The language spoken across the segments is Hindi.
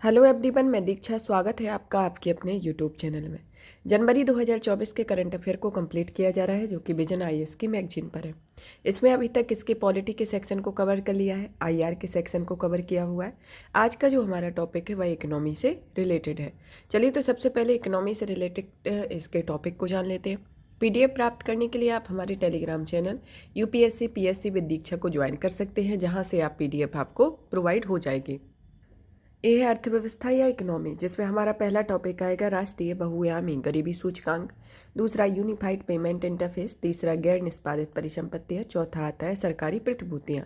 हेलो एवरीवन, मैं दीक्षा। स्वागत है आपका आपके अपने यूट्यूब चैनल में। जनवरी 2024 के करंट अफेयर को कंप्लीट किया जा रहा है, जो कि विजन आईएएस की मैगजीन पर है। इसमें अभी तक इसके पॉलिटी के सेक्शन को कवर कर लिया है, आईआर के सेक्शन को कवर किया हुआ है। आज का जो हमारा टॉपिक है वह इकोनॉमी से रिलेटेड है। चलिए तो सबसे पहले इकोनॉमी से रिलेटेड इसके टॉपिक को जान लेते हैं। पीडीएफ प्राप्त करने के लिए आप हमारे Telegram channel UPSC PSC with Diksha को ज्वाइन कर सकते हैं, जहाँ से आप पीडीएफ आपको प्रोवाइड हो जाएगी। ये है अर्थव्यवस्था या इकोनॉमी, जिसमें हमारा पहला टॉपिक आएगा राष्ट्रीय बहुआयामी गरीबी सूचकांक, दूसरा यूनिफाइड पेमेंट इंटरफेस, तीसरा गैर निष्पादित परिसंपत्तियाँ, चौथा आता है सरकारी प्रतिभूतियाँ।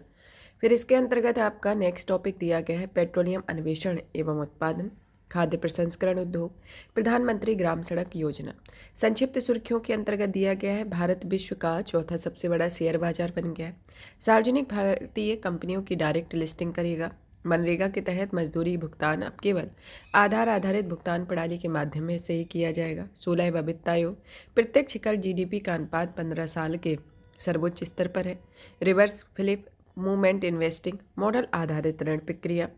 फिर इसके अंतर्गत आपका नेक्स्ट टॉपिक दिया गया है पेट्रोलियम अन्वेषण एवं उत्पादन, खाद्य प्रसंस्करण उद्योग, प्रधानमंत्री ग्राम सड़क योजना। संक्षिप्त सुर्खियों के अंतर्गत दिया गया है भारत विश्व का चौथा सबसे बड़ा शेयर बाजार बन गया है। सार्वजनिक भारतीय कंपनियों की डायरेक्ट लिस्टिंग करेगा। मनरेगा के तहत मजदूरी भुगतान अब केवल आधार आधारित भुगतान प्रणाली के माध्यम से ही किया जाएगा। 16वां वित्त आयोग, प्रत्यक्ष कर जीडीपी का अनुपात 15 साल के सर्वोच्च स्तर पर है। Reverse flip movement investing model आधारित ऋण प्रक्रिया,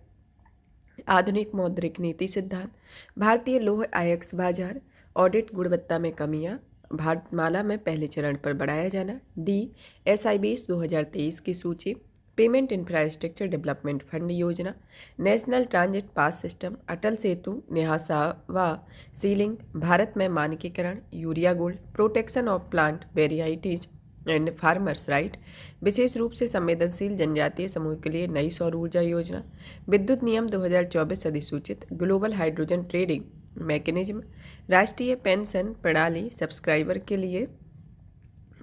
आधुनिक मौद्रिक नीति सिद्धांत, भारतीय लौह आयस्क बाजार, ऑडिट गुणवत्ता में कमियां, भारतमाला में पहले चरण पर बढ़ाया जाना, DSIBs 2023 की सूची, पेमेंट इंफ्रास्ट्रक्चर डेवलपमेंट फंड योजना, national transit pass system, Atal Setu, न्यासावा सीलिंग, भारत में मानकीकरण, urea gold, protection of plant varieties and farmers right, विशेष रूप से संवेदनशील जनजातीय समूह के लिए नई सौर ऊर्जा योजना, विद्युत नियम 2024 अधिसूचित, ग्लोबल हाइड्रोजन ट्रेडिंग मैकेनिज्म, राष्ट्रीय पेंशन प्रणाली सब्सक्राइबर के लिए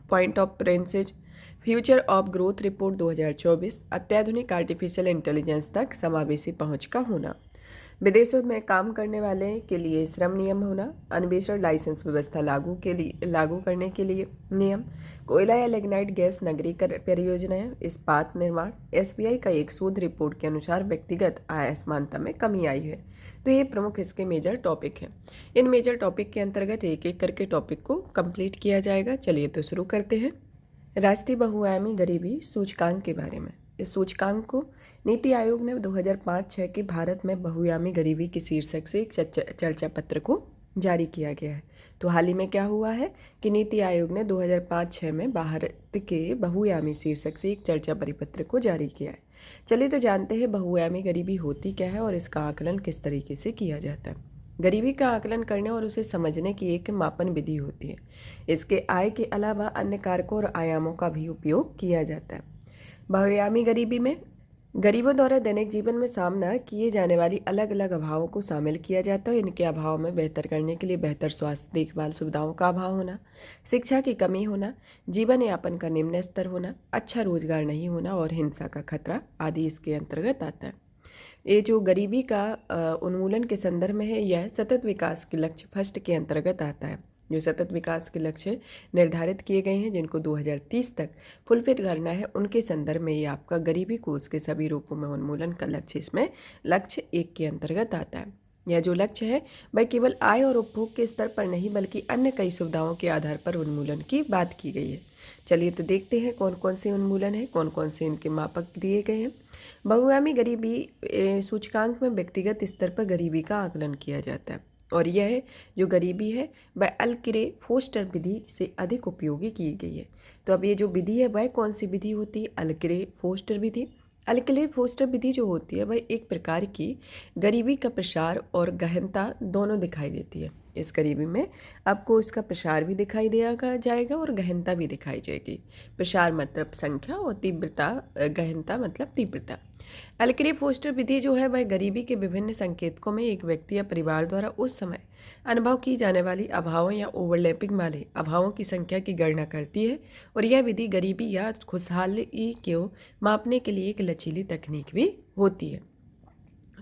point of reference, future of growth report 2024, अत्याधुनिक आर्टिफिशियल इंटेलिजेंस तक समावेशी पहुंच का होना, विदेशों में काम करने वाले के लिए श्रम नियम होना, अन्वेषण लाइसेंस व्यवस्था लागू करने के लिए नियम, कोयला या लिग्नाइट गैस नगरीकरण परियोजनाएं, इस्पात निर्माण। एसबीआई का एक शोध रिपोर्ट के अनुसार व्यक्तिगत आय असमानता में कमी आई है। तो ये प्रमुख इसके मेजर टॉपिक हैं। इन मेजर टॉपिक के अंतर्गत एक एक करके टॉपिक को कंप्लीट किया जाएगा। चलिए तो शुरू करते हैं। राष्ट्रीय बहुआयामी गरीबी सूचकांक के बारे में। इस सूचकांक को नीति आयोग ने 2005-06 के भारत में बहुआयामी गरीबी के शीर्षक से एक चर्चा पत्र को जारी किया गया है। तो हाल ही में क्या हुआ है कि नीति आयोग ने 2005-06 में भारत के बहुआयामी शीर्षक से एक चर्चा परिपत्र को जारी किया है। चलिए तो जानते हैं बहुआयामी गरीबी होती क्या है और इसका आकलन किस तरीके से किया जाता है। गरीबी का आकलन करने और उसे समझने की एक मापन विधि होती है। इसके आय के अलावा अन्य कारकों और आयामों का भी उपयोग किया जाता है। बहुआयामी गरीबी में गरीबों द्वारा दैनिक जीवन में सामना किए जाने वाली अलग अलग अभावों को शामिल किया जाता है। इनके अभाव में बेहतर करने के लिए बेहतर स्वास्थ्य देखभाल सुविधाओं का अभाव होना, शिक्षा की कमी होना, जीवन यापन का निम्न स्तर होना, अच्छा रोजगार नहीं होना और हिंसा का खतरा आदि इसके अंतर्गत आता है। ये जो गरीबी का उन्मूलन के संदर्भ में है, यह सतत विकास के लक्ष्य फर्स्ट के अंतर्गत आता है। जो सतत विकास के लक्ष्य निर्धारित किए गए हैं, जिनको 2030 तक फुलफिल करना है, उनके संदर्भ में ये आपका गरीबी कोष के सभी रूपों में उन्मूलन का लक्ष्य इसमें लक्ष्य 1 के अंतर्गत आता है। यह जो लक्ष्य है वह केवल आय और उपभोग के स्तर पर नहीं बल्कि अन्य कई सुविधाओं के आधार पर उन्मूलन की बात की गई है। चलिए तो देखते हैं कौन कौन से उन्मूलन है, कौन कौन से इनके मापक दिए गए हैं। बहुआयामी गरीबी सूचकांक में व्यक्तिगत स्तर पर गरीबी का आकलन किया जाता है और यह जो गरीबी है वह अल्किरे फोस्टर विधि से अधिक उपयोगी की गई है। तो अब ये जो विधि है वह कौन सी विधि होती है? अल्किरे फोस्टर विधि। अल्किरे फोस्टर विधि जो होती है वह एक प्रकार की गरीबी का प्रसार और गहनता दोनों दिखाई देती है। इस गरीबी में आपको इसका प्रसार भी दिखाई दिया जाएगा और गहनता भी दिखाई जाएगी। प्रसार मतलब संख्या और तीव्रता, गहनता मतलब तीव्रता। अल्किरे फोस्टर विधि जो है वह गरीबी के विभिन्न संकेतकों में एक व्यक्ति या परिवार द्वारा उस समय अनुभव की जाने वाली अभावों या ओवरलैपिंग वाले अभावों की संख्या की गणना करती है और यह विधि गरीबी या खुशहाली को मापने के लिए एक लचीली तकनीक भी होती है।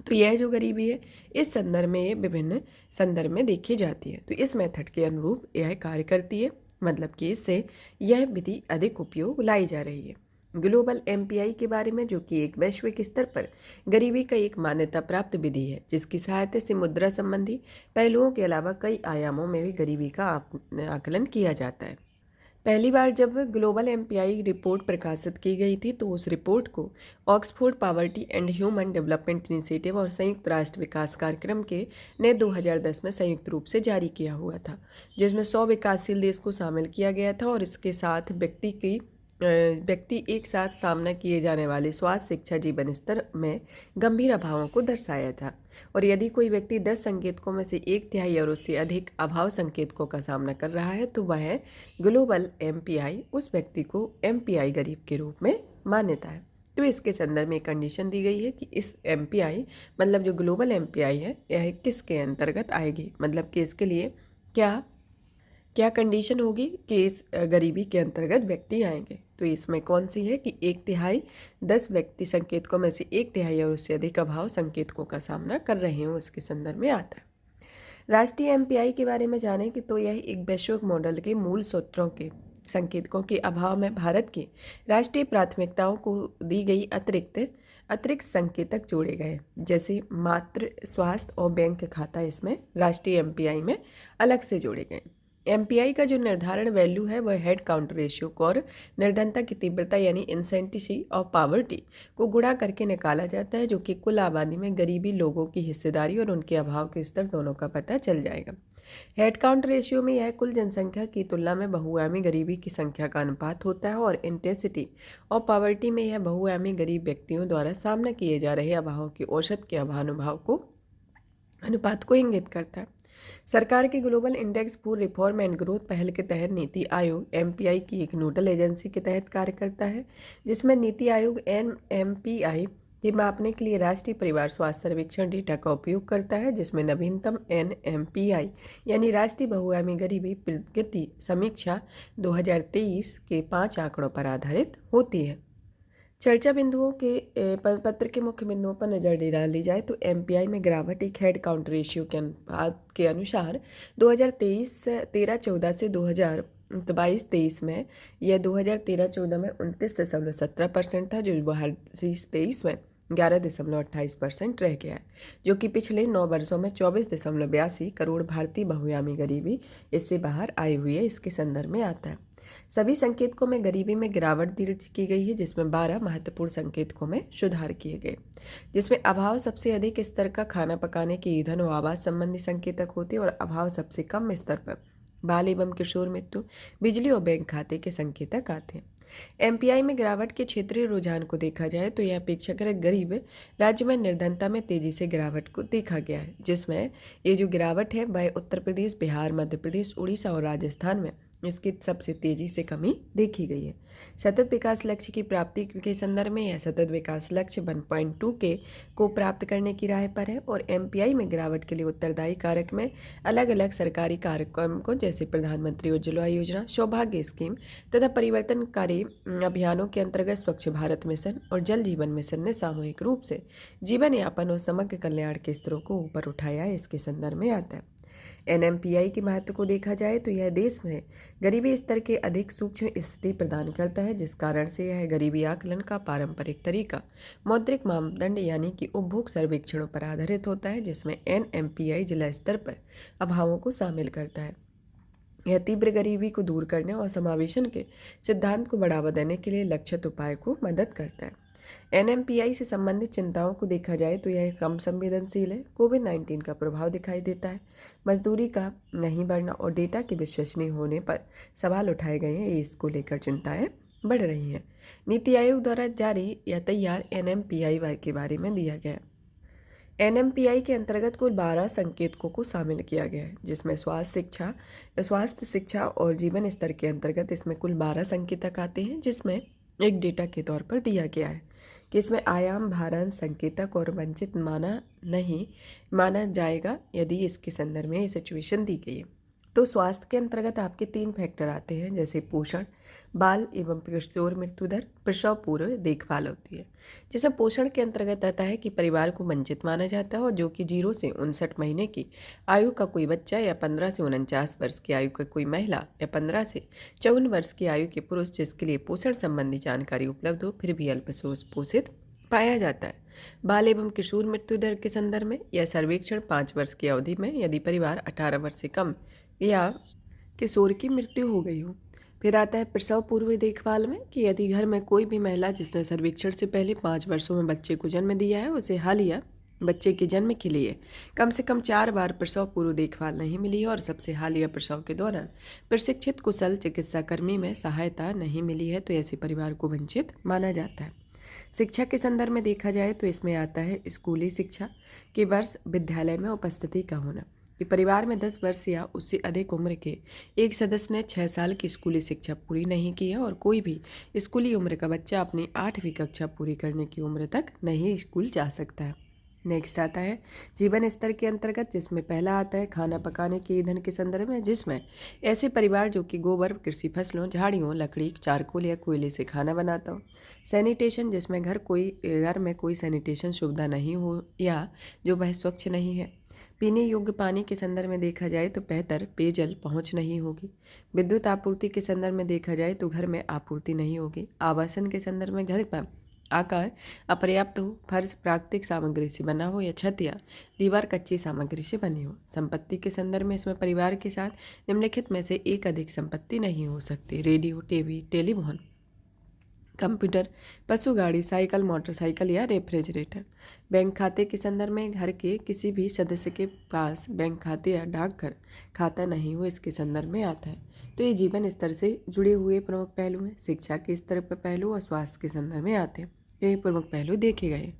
तो यह जो गरीबी है इस संदर्भ में ये विभिन्न संदर्भ में देखी जाती है। तो इस मेथड के अनुरूप यह कार्य करती है, मतलब कि इससे यह विधि अधिक उपयोग लाई जा रही है। ग्लोबल एमपीआई के बारे में, जो कि एक वैश्विक स्तर पर गरीबी का एक मान्यता प्राप्त विधि है, जिसकी सहायता से मुद्रा संबंधी पहलुओं के अलावा कई आयामों में भी गरीबी का आकलन किया जाता है। पहली बार जब ग्लोबल एमपीआई रिपोर्ट प्रकाशित की गई थी तो उस रिपोर्ट को Oxford poverty and human development initiative और संयुक्त राष्ट्र विकास कार्यक्रम के ने 2010 में संयुक्त रूप से जारी किया हुआ था, जिसमें 100 विकासशील देश को शामिल किया गया था और इसके साथ व्यक्ति एक साथ सामना किए जाने वाले स्वास्थ्य, शिक्षा, जीवन स्तर में गंभीर अभावों को दर्शाया था। और यदि कोई व्यक्ति 10 संकेतकों में से एक तिहाई और उससे अधिक अभाव संकेतकों का सामना कर रहा है तो वह ग्लोबल एमपीआई उस व्यक्ति को एमपीआई गरीब के रूप में मान्यता है। तो इसके संदर्भ में एक कंडीशन दी गई है कि इस एमपीआई मतलब जो ग्लोबल एमपीआई है यह किसके अंतर्गत आएगी, मतलब कि इसके लिए क्या क्या कंडीशन होगी कि इस गरीबी के अंतर्गत व्यक्ति आएंगे। तो इसमें कौन सी है कि एक तिहाई 10 व्यक्ति संकेतकों में से एक तिहाई और उससे अधिक अभाव संकेतकों का सामना कर रहे हो, उसके संदर्भ में आता है। राष्ट्रीय एमपीआई के बारे में जानें कि तो यह एक वैश्विक मॉडल के मूल सूत्रों के संकेतकों के अभाव में भारत की राष्ट्रीय प्राथमिकताओं को दी गई अतिरिक्त संकेतक जोड़े गए, जैसे मातृ स्वास्थ्य और बैंक खाता इसमें राष्ट्रीय एमपीआई में अलग से जोड़े गए। एमपीआई का जो निर्धारण वैल्यू है वह हेड काउंट रेशियो को और निर्धनता की तीव्रता यानी इंसेंटिसी ऑफ पावर्टी को गुणा करके निकाला जाता है, जो कि कुल आबादी में गरीबी लोगों की हिस्सेदारी और उनके अभाव के स्तर दोनों का पता चल जाएगा। हेड काउंट रेशियो में यह कुल जनसंख्या की तुलना में बहुआयामी गरीबी की संख्या का अनुपात होता है और इंटेंसिटी ऑफ पावर्टी में यह बहुआयामी गरीब व्यक्तियों द्वारा सामना किए जा रहे अभावों की औसत के अनुपात को इंगित करता है। सरकार के global index for reform and growth पहल के तहत नीति आयोग एमपीआई की एक नोडल एजेंसी के तहत कार्य करता है, जिसमें नीति आयोग एनएमपीआई के मापने के लिए राष्ट्रीय परिवार स्वास्थ्य सर्वेक्षण डेटा का उपयोग करता है, जिसमें नवीनतम एनएमपीआई यानी राष्ट्रीय बहुआयामी गरीबी प्रगति समीक्षा 2023 के 5 आंकड़ों पर आधारित होती है। चर्चा बिंदुओं के पत्र के मुख्य बिंदुओं पर नजर डाली जाए तो एमपीआई में गिरावट एक हेड काउंट रेशियो के अनुपात के अनुसार 2013-14 से 2022-23 में यह 2013-14 में 29.17% था, जो 2023 में 11.28% रह गया है, जो कि पिछले 9 वर्षों में 24.82 करोड़ भारतीय बहुआयामी गरीबी इससे बाहर आई हुई है, इसके संदर्भ में आता है। सभी संकेतकों में गरीबी में गिरावट दर्ज की गई है, जिसमें 12 महत्वपूर्ण संकेतकों में सुधार किए गए, जिसमें अभाव सबसे अधिक स्तर का खाना पकाने के ईंधन और आवास संबंधी संकेतक होते हैं और अभाव सबसे कम स्तर पर बाल एवं किशोर मृत्यु, बिजली और बैंक खाते के संकेतक आते हैं। एमपीआई में गिरावट के क्षेत्रीय रुझान को देखा जाए तो यह अपेक्षाकृत गरीब राज्य में निर्धनता में तेजी से गिरावट को देखा गया है, जिसमें ये जो गिरावट है वह उत्तर प्रदेश, बिहार, मध्य प्रदेश, उड़ीसा और राजस्थान में इसकी सबसे तेजी से कमी देखी गई है। सतत विकास लक्ष्य की प्राप्ति के संदर्भ में यह सतत विकास लक्ष्य 1.2 के को प्राप्त करने की राह पर है और एमपीआई में गिरावट के लिए उत्तरदायी कारक में अलग अलग सरकारी कार्यक्रम को जैसे प्रधानमंत्री उज्ज्वला योजना, सौभाग्य स्कीम तथा परिवर्तनकारी अभियानों के अंतर्गत स्वच्छ भारत मिशन और जल जीवन मिशन ने सामूहिक रूप से जीवन यापन और समग्र कल्याण के स्तरों को ऊपर उठाया है, इसके संदर्भ में आता है। एनएमपीआई के महत्व को देखा जाए तो यह देश में गरीबी स्तर के अधिक सूक्ष्म स्थिति प्रदान करता है, जिस कारण से यह गरीबी आकलन का पारंपरिक तरीका मौद्रिक मापदंड यानी कि उपभोग सर्वेक्षणों पर आधारित होता है, जिसमें एनएमपीआई जिला स्तर पर अभावों को शामिल करता है। यह तीव्र गरीबी को दूर करने और समावेशन के सिद्धांत को बढ़ावा देने के लिए लक्षित उपाय को मदद करता है। एनएमपीआई से संबंधित चिंताओं को देखा जाए तो यह कम संवेदनशील है, कोविड-19 का प्रभाव दिखाई देता है, मजदूरी का नहीं बढ़ना और डेटा के विश्वसनीय होने पर सवाल उठाए गए हैं, इसको लेकर चिंताएं बढ़ रही हैं। नीति आयोग द्वारा जारी या तैयार एनएमपीआई के बारे में दिया गया। एनएमपीआई के अंतर्गत कुल 12 संकेतकों को शामिल किया गया है, जिसमें स्वास्थ्य, शिक्षा और जीवन स्तर के अंतर्गत इसमें कुल 12 संकेतक आते हैं, जिसमें एक डेटा के तौर पर दिया गया है कि इसमें आयाम, भारांश, संकेतक और वंचित नहीं माना जाएगा यदि इसके संदर्भ में ये सिचुएशन दी गई है। तो स्वास्थ्य के अंतर्गत आपके 3 फैक्टर आते हैं, जैसे पोषण, बाल एवं किशोर मृत्यु दर, प्रसव पूर्व देखभाल होती है। जैसे पोषण के अंतर्गत आता है कि परिवार को वंचित माना जाता है और जो कि 0 से 59 महीने की आयु का कोई बच्चा या 15 से 49 वर्ष की आयु का कोई महिला या 15 से 54 वर्ष की आयु के पुरुष जिसके लिए पोषण संबंधी जानकारी उपलब्ध हो फिर भी अल्प पोषित पाया जाता है। बाल एवं किशोर मृत्यु दर के संदर्भ में यह सर्वेक्षण 5 वर्ष की अवधि में यदि परिवार 18 वर्ष से कम या किशोर की मृत्यु हो गई हो फिर आता है प्रसव पूर्व देखभाल में कि यदि घर में कोई भी महिला जिसने सर्वेक्षण से पहले 5 वर्षों में बच्चे को जन्म दिया है उसे हालिया बच्चे के जन्म के लिए कम से कम 4 बार प्रसव पूर्व देखभाल नहीं मिली है और सबसे हालिया प्रसव के दौरान प्रशिक्षित कुशल चिकित्सा कर्मी में सहायता नहीं मिली है तो ऐसे परिवार को वंचित माना जाता है। शिक्षा के संदर्भ में देखा जाए तो इसमें आता है स्कूली शिक्षा के वर्ष विद्यालय में उपस्थिति का होना कि परिवार में 10 वर्ष या उससे अधिक उम्र के एक सदस्य ने 6 साल की स्कूली शिक्षा पूरी नहीं की है और कोई भी स्कूली उम्र का बच्चा अपनी 8वीं कक्षा पूरी करने की उम्र तक नहीं स्कूल जा सकता है। नेक्स्ट आता है जीवन स्तर के अंतर्गत, जिसमें पहला आता है खाना पकाने के ईंधन के संदर्भ में, जिसमें ऐसे परिवार जो कि गोबर, कृषि फसलों, झाड़ियों, लकड़ी, चारकोल या कोयले से खाना बनाता हो। सैनिटेशन, जिसमें घर में कोई सैनिटेशन सुविधा नहीं हो या जो वह स्वच्छ नहीं है। पीने योग्य पानी के संदर्भ में देखा जाए तो बेहतर पेयजल पहुंच नहीं होगी। विद्युत आपूर्ति के संदर्भ में देखा जाए तो घर में आपूर्ति नहीं होगी। आवासन के संदर्भ में घर पर आकार अपर्याप्त हो, फर्श प्राकृतिक सामग्री से बना हो या छत या दीवार कच्ची सामग्री से बनी हो। संपत्ति के संदर्भ में इसमें परिवार के साथ निम्नलिखित में से एक अधिक संपत्ति नहीं हो सकती। रेडियो, टीवी, टेलीफोन, कंप्यूटर, पशु गाड़ी, साइकिल, मोटरसाइकिल या रेफ्रिजरेटर। बैंक खाते के संदर्भ में घर के किसी भी सदस्य के पास बैंक खाते या डाकघर खाता नहीं हो, इसके संदर्भ में आता है। तो ये जीवन स्तर से जुड़े हुए प्रमुख पहलू हैं। शिक्षा के स्तर पर पहलू और स्वास्थ्य के संदर्भ में आते हैं। ये प्रमुख पहलू देखे गए।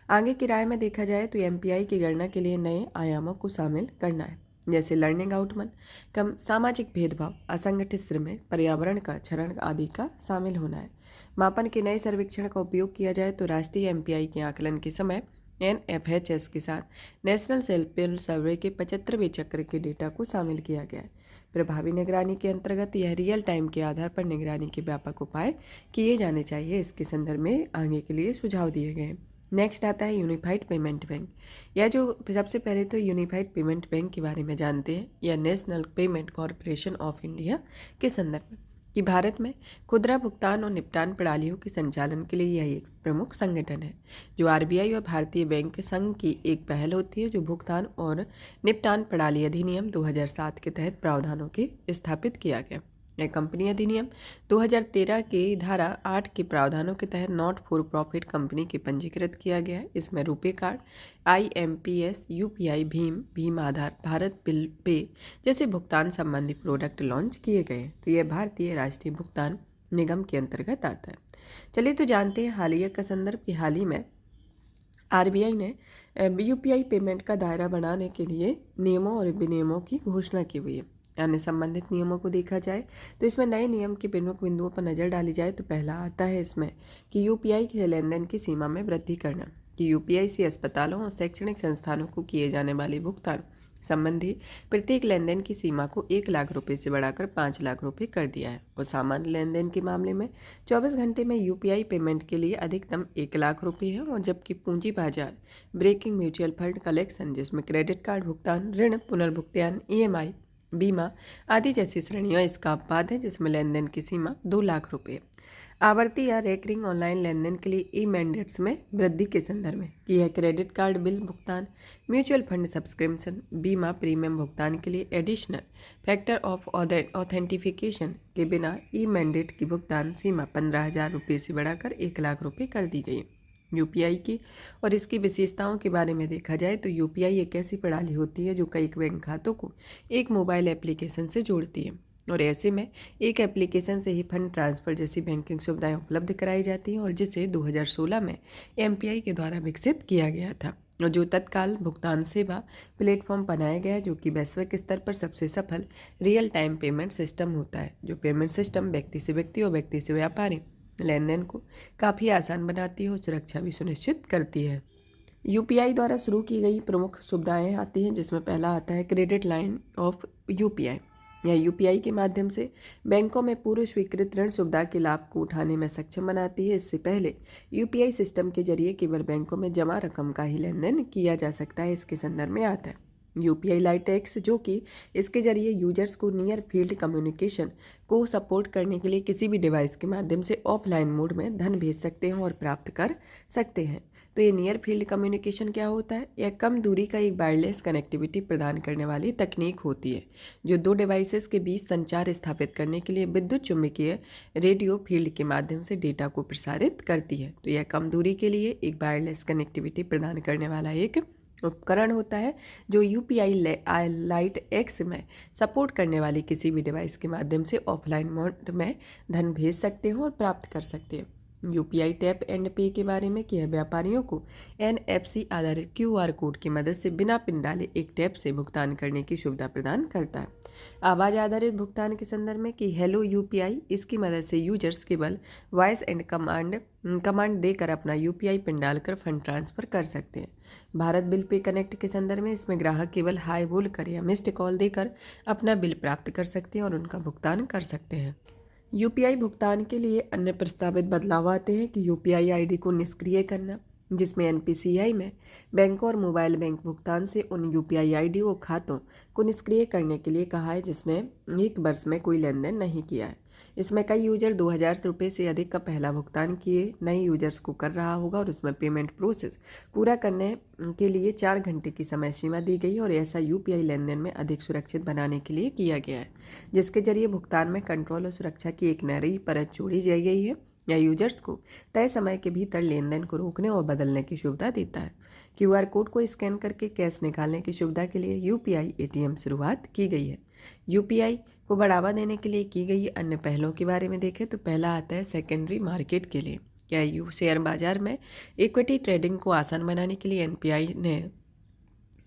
आगे की राय में देखा जाए तो एमपीआई की गणना के लिए नए आयामों को शामिल करना है, जैसे लर्निंग आउटकम, कम सामाजिक भेदभाव, असंगठित श्रम, पर्यावरण का क्षरण आदि का शामिल होना है। मापन के नए सर्वेक्षण का उपयोग किया जाए तो राष्ट्रीय एमपीआई के आकलन के समय NFHS के साथ नेशनल सैंपल सर्वे के 75वें चक्र के डेटा को शामिल किया गया है। प्रभावी निगरानी के अंतर्गत यह रियल टाइम के आधार पर निगरानी के व्यापक उपाय किए जाने चाहिए, इसके संदर्भ में आगे के लिए सुझाव दिए गए। नेक्स्ट आता है यूनिफाइड पेमेंट बैंक। यह जो सबसे पहले तो यूनिफाइड पेमेंट बैंक के बारे में जानते हैं। यह national payment corporation of India के संदर्भ में कि भारत में खुदरा भुगतान और निपटान प्रणालियों के संचालन के लिए यह एक प्रमुख संगठन है, जो आरबीआई और भारतीय बैंक संघ की एक पहल होती है, जो भुगतान और निपटान प्रणाली अधिनियम 2007 के तहत प्रावधानों के स्थापित किया गया। यह कंपनी अधिनियम 2013 की धारा 8 के प्रावधानों के तहत नॉट फॉर प्रॉफिट कंपनी के पंजीकृत किया गया है। इसमें रुपे कार्ड, IMPS, UPI, भीम आधार, भारत बिल पे जैसे भुगतान संबंधी प्रोडक्ट लॉन्च किए गए। तो यह भारतीय राष्ट्रीय भुगतान निगम के अंतर्गत आता है। चलिए तो जानते हैं हालिया का संदर्भ कि हाल ही में आरबीआई ने UPI पेमेंट का दायरा बढ़ाने के लिए नियमों और विनियमों की घोषणा की हुई है। अन्य संबंधित नियमों को देखा जाए तो इसमें नए नियम के प्रमुख बिंदुओं पर नज़र डाली जाए तो पहला आता है इसमें कि UPI के लेनदेन की सीमा में वृद्धि करना, कि UPI से अस्पतालों और शैक्षणिक संस्थानों को किए जाने वाले भुगतान संबंधी प्रत्येक लेनदेन की सीमा को 1 लाख रुपए से बढ़ाकर 5 लाख रुपए कर दिया है और सामान्य लेनदेन के मामले में 24 घंटे में UPI पेमेंट के लिए अधिकतम 1 लाख रुपए है। और जबकि पूंजी बाजार, ब्रेकिंग, म्यूचुअल फंड, कलेक्शन, जिसमें क्रेडिट कार्ड भुगतान, ऋण पुनर्भुगतान, EMI, बीमा आदि जैसी श्रेणियाँ इसका अपवाद है, जिसमें लेनदेन की सीमा 2 लाख रुपये। आवर्ती या रेकरिंग ऑनलाइन लेनदेन के लिए ई-मैंडेट्स में वृद्धि के संदर्भ में यह क्रेडिट कार्ड बिल भुगतान, म्यूचुअल फंड सब्सक्रिप्शन, बीमा प्रीमियम भुगतान के लिए एडिशनल फैक्टर ऑफ ऑथेंटिफिकेशन के बिना ई-मैंडेट की भुगतान सीमा 15,000 रुपये से बढ़ाकर 1 लाख रुपये कर दी गई। UPI की और इसकी विशेषताओं के बारे में देखा जाए तो UPI एक ऐसी प्रणाली होती है जो कई बैंक खातों को एक मोबाइल एप्लीकेशन से जोड़ती है और ऐसे में एक एप्लीकेशन से ही फंड ट्रांसफ़र जैसी बैंकिंग सुविधाएं उपलब्ध कराई जाती हैं और जिसे 2016 में MPI के द्वारा विकसित किया गया था और जो तत्काल भुगतान सेवा प्लेटफॉर्म बनाया गया, जो कि वैश्विक स्तर पर सबसे सफल रियल टाइम पेमेंट सिस्टम होता है। जो पेमेंट सिस्टम व्यक्ति से व्यक्ति और व्यक्ति से व्यापारी लेनदेन को काफ़ी आसान बनाती है और सुरक्षा भी सुनिश्चित करती है। UPI द्वारा शुरू की गई प्रमुख सुविधाएं आती हैं, जिसमें पहला आता है क्रेडिट लाइन ऑफ UPI। यह UPI के माध्यम से बैंकों में पूर्व स्वीकृत ऋण सुविधा के लाभ को उठाने में सक्षम बनाती है। इससे पहले UPI सिस्टम के जरिए केवल बैंकों में जमा रकम का ही लेनदेन किया जा सकता है, इसके संदर्भ में आता है। UPI लाइट एक्स, जो कि इसके जरिए यूजर्स को नियर फील्ड कम्युनिकेशन को सपोर्ट करने के लिए किसी भी डिवाइस के माध्यम से ऑफलाइन मोड में धन भेज सकते हैं और प्राप्त कर सकते हैं। तो ये नियर फील्ड कम्युनिकेशन क्या होता है? यह कम दूरी का एक वायरलेस कनेक्टिविटी प्रदान करने वाली तकनीक होती है जो दो डिवाइसेस के बीच संचार स्थापित करने के लिए विद्युत चुम्बकीय रेडियो फील्ड के माध्यम से डेटा को प्रसारित करती है। तो यह कम दूरी के लिए एक वायरलेस कनेक्टिविटी प्रदान करने वाला एक उपकरण होता है जो यूपीआई लाइट एक्स में सपोर्ट करने वाली किसी भी डिवाइस के माध्यम से ऑफलाइन मोड में धन भेज सकते हो और प्राप्त कर सकते हैं। यूपीआई टैप एंड पे के बारे में कि यह व्यापारियों को एनएफसी आधारित क्यूआर कोड की मदद से बिना पिन डाले एक टैप से भुगतान करने की सुविधा प्रदान करता है। आवाज़ आधारित भुगतान के संदर्भ में कि हेलो यूपीआई, इसकी मदद से यूजर्स केवल वॉइस एंड कमांड देकर अपना यूपीआई पिन डालकर फंड ट्रांसफर कर सकते हैं। भारत बिल पे कनेक्ट के संदर्भ में इसमें ग्राहक केवल हाय बोलकर या मिस्ड कॉल देकर अपना बिल प्राप्त कर सकते हैं और उनका भुगतान कर सकते हैं। यूपीआई भुगतान के लिए अन्य प्रस्तावित बदलाव आते हैं कि यूपीआई आईडी को निष्क्रिय करना, जिसमें एनपीसीआई में बैंकों और मोबाइल बैंक भुगतान से उन यूपीआई आईडी और खातों को निष्क्रिय करने के लिए कहा है जिसने एक वर्ष में कोई लेन देन नहीं किया है। इसमें कई यूजर 2000 रुपये से अधिक का पहला भुगतान किए नए यूजर्स को कर रहा होगा और उसमें पेमेंट प्रोसेस पूरा करने के लिए 4 घंटे की समय सीमा दी गई और ऐसा यूपीआई लेन देन में अधिक सुरक्षित बनाने के लिए किया गया है, जिसके जरिए भुगतान में कंट्रोल और सुरक्षा की एक नई परत जोड़ी जाई गई है या यूजर्स को तय समय के भीतर लेन देन को रोकने और बदलने की सुविधा देता है। क्यूआर कोड को स्कैन करके कैश निकालने की सुविधा के लिए यूपीआई एटीएम शुरुआत की गई है। यूपीआई को बढ़ावा देने के लिए की गई अन्य पहलों के बारे में देखें तो पहला आता है सेकेंडरी मार्केट के लिए। क्या शेयर बाजार में इक्विटी ट्रेडिंग को आसान बनाने के लिए एनपीआई ने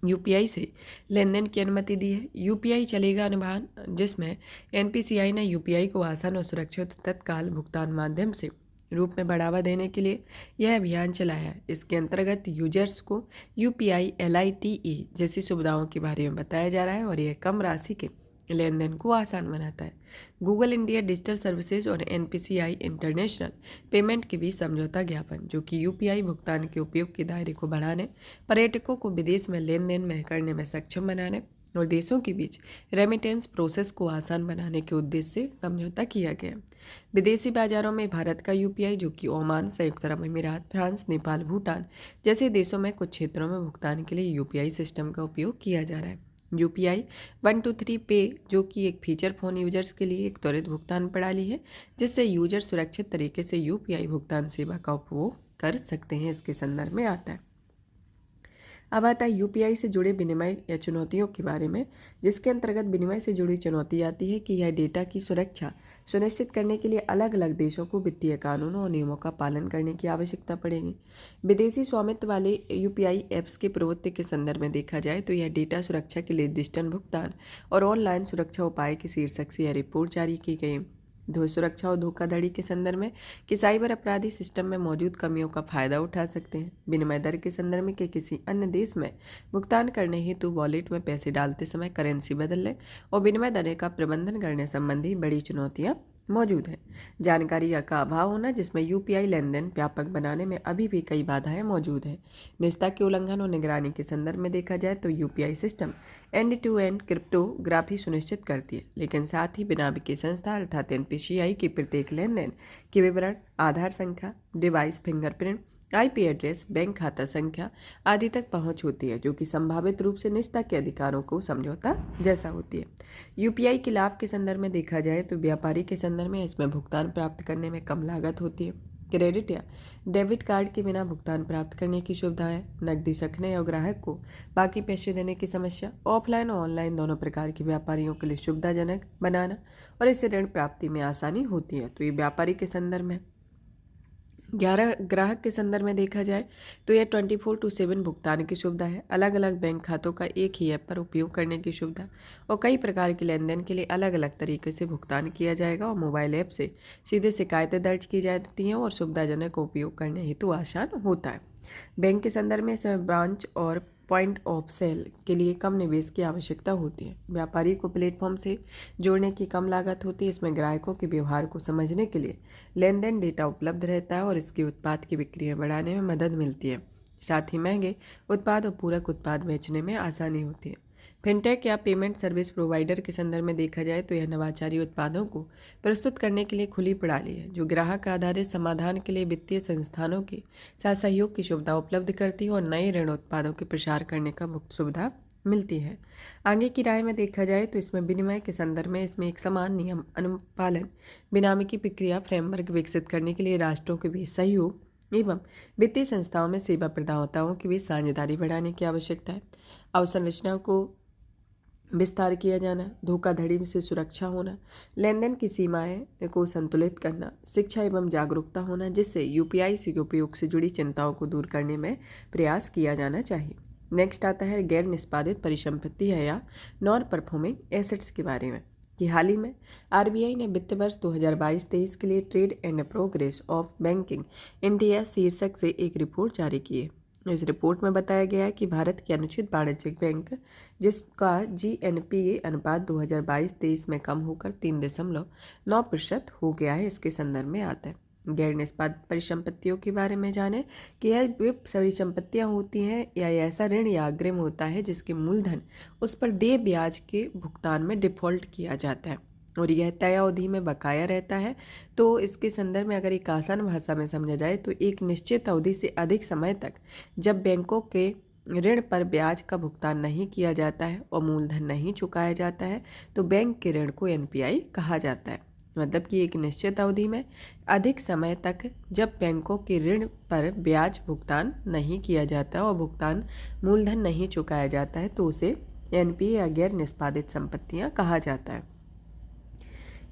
यूपीआई से लेन देन की अनुमति दी है। यूपीआई चलेगा अभियान, जिसमें एनपीसीआई ने यूपीआई को आसान और सुरक्षित तत्काल भुगतान माध्यम से रूप में बढ़ावा देने के लिए यह अभियान चलाया है। इसके अंतर्गत यूजर्स को यूपीआई LITE जैसी सुविधाओं के बारे में बताया जा रहा है और यह कम राशि के लेन देन को आसान बनाता है। गूगल इंडिया डिजिटल सर्विसेज और एनपीसीआई इंटरनेशनल पेमेंट के बीच समझौता ज्ञापन, जो कि यूपीआई भुगतान के उपयोग के दायरे को बढ़ाने, पर्यटकों को विदेश में लेन देन में करने में सक्षम बनाने और देशों के बीच रेमिटेंस प्रोसेस को आसान बनाने के उद्देश्य से समझौता किया गया। विदेशी बाजारों में भारत का यूपीआई, जो कि ओमान, संयुक्त अरब अमीरात, फ्रांस, नेपाल, भूटान जैसे देशों में कुछ क्षेत्रों में भुगतान के लिए यूपीआई सिस्टम का उपयोग किया जा रहा है। यूपीआई 123 पे, जो कि एक फीचर फोन यूजर्स के लिए एक त्वरित भुगतान प्रणाली है जिससे यूजर सुरक्षित तरीके से यूपीआई भुगतान सेवा का उपभोग कर सकते हैं, इसके संदर्भ में आता है। अब आता है यूपीआई से जुड़े विनिमय या चुनौतियों के बारे में, जिसके अंतर्गत विनिमय से जुड़ी चुनौती आती है कि यह डेटा की सुरक्षा सुनिश्चित करने के लिए अलग अलग देशों को वित्तीय कानूनों और नियमों का पालन करने की आवश्यकता पड़ेगी। विदेशी स्वामित्व वाले यूपीआई ऐप्स की प्रवृत्ति के संदर्भ में देखा जाए तो यह डेटा सुरक्षा के लिए डिजिटल भुगतान और ऑनलाइन सुरक्षा उपाय के शीर्षक से यह रिपोर्ट जारी की गई। सुरक्षा और धोखाधड़ी के संदर्भ में कि साइबर अपराधी सिस्टम में मौजूद कमियों का फायदा उठा सकते हैं। विनिमय दर के संदर्भ में कि किसी अन्य देश में भुगतान करने हेतु वॉलेट में पैसे डालते समय करेंसी बदलने और विनिमय दर का प्रबंधन करने संबंधी बड़ी चुनौतियां मौजूद है। जानकारी का अभाव होना, जिसमें यूपीआई लेन देन व्यापक बनाने में अभी भी कई बाधाएं मौजूद है। निजता के उल्लंघन और निगरानी के संदर्भ में देखा जाए तो यूपीआई सिस्टम एंड-टू-एंड क्रिप्टोग्राफी सुनिश्चित करती है, लेकिन साथ ही बिना वित्तीय संस्था अर्थात एनपीसीआई की प्रत्येक लेन देन के विवरण, आधार संख्या, device fingerprint, IP address, bank खाता संख्या आदि तक पहुंच होती है, जो कि संभावित रूप से निजता के अधिकारों को समझौता जैसा होती है। यूपीआई के लाभ के संदर्भ में देखा जाए तो व्यापारी के संदर्भ में इसमें भुगतान प्राप्त करने में कम लागत होती है। क्रेडिट या डेबिट कार्ड के बिना भुगतान प्राप्त करने की सुविधा है। नकदी रखने और ग्राहक को बाकी पैसे देने की समस्या ऑफलाइन और ऑनलाइन दोनों प्रकार के व्यापारियों के लिए सुविधाजनक बनाना और इससे ऋण प्राप्ति में आसानी होती है। तो ये व्यापारी के संदर्भ में। 11 ग्राहक के संदर्भ में देखा जाए तो यह 24/7 भुगतान की सुविधा है, अलग अलग बैंक खातों का एक ही ऐप पर उपयोग करने की सुविधा और कई प्रकार के लेन देन के लिए अलग अलग तरीके से भुगतान किया जाएगा और मोबाइल ऐप से सीधे शिकायतें दर्ज की जाती हैं और सुविधाजनक उपयोग करने हेतु आसान होता है। बैंक के संदर्भ में इसमें ब्रांच और पॉइंट ऑफ सेल के लिए कम निवेश की आवश्यकता होती है। व्यापारी को प्लेटफॉर्म से जोड़ने की कम लागत होती है। इसमें ग्राहकों के व्यवहार को समझने के लिए लेन देन डेटा उपलब्ध रहता है और इसके उत्पाद की बिक्री में बढ़ाने में मदद मिलती है। साथ ही महंगे उत्पाद और पूरक उत्पाद बेचने में आसानी होती है। फिनटेक या पेमेंट सर्विस प्रोवाइडर के संदर्भ में देखा जाए तो यह नवाचारी उत्पादों को प्रस्तुत करने के लिए खुली प्रणाली है जो ग्राहक आधारित समाधान के लिए वित्तीय संस्थानों के साथ सहयोग की सुविधा उपलब्ध करती है और नए ऋण उत्पादों के प्रसार करने का मुक्त सुविधा मिलती है। आगे की राय में देखा जाए तो इसमें विनिमय के संदर्भ में इसमें एक समान नियम अनुपालन विनियामकी प्रक्रिया फ्रेमवर्क विकसित करने के लिए राष्ट्रों के बीच सहयोग एवं वित्तीय संस्थाओं में सेवा प्रदाताओं के बीच साझेदारी बढ़ाने की आवश्यकता है। अवसंरचना को विस्तार किया जाना, धोखाधड़ी से सुरक्षा होना, लेन देन की सीमाएं को संतुलित करना, शिक्षा एवं जागरूकता होना जिससे यूपीआई के उपयोग से जुड़ी चिंताओं को दूर करने में प्रयास किया जाना चाहिए। नेक्स्ट आता है गैर निष्पादित परिसंपत्ति है या नॉन परफॉर्मिंग एसेट्स के बारे में कि हाल ही में आरबीआई ने वित्त वर्ष 2022-23 के लिए trade and progress of banking India शीर्षक से एक रिपोर्ट जारी की है। इस रिपोर्ट में बताया गया है कि भारत के अनुचित वाणिज्यिक बैंक जिसका जीएनपीए अनुपात 2022-23 में कम होकर 3.9% हो गया है, इसके संदर्भ में आता है। गैर निष्पादित परिसंपत्तियों के बारे में जानें कि यह वे परिसंपत्तियां होती हैं या ऐसा ऋण या अग्रिम होता है जिसके मूलधन उस पर देय ब्याज के भुगतान में डिफ़ॉल्ट किया जाता है और यह तय अवधि में बकाया रहता है। तो इसके संदर्भ में अगर एक आसान भाषा में समझा जाए तो एक निश्चित अवधि से अधिक समय तक जब बैंकों के ऋण पर ब्याज का भुगतान नहीं किया जाता है और मूलधन नहीं चुकाया जाता है तो बैंक के ऋण को एनपीआई कहा जाता है। मतलब कि एक निश्चित अवधि में अधिक समय तक जब बैंकों के ऋण पर ब्याज भुगतान नहीं किया जाता और भुगतान मूलधन नहीं चुकाया जाता है तो उसे एनपीए या गैर निष्पादित संपत्तियां कहा जाता है।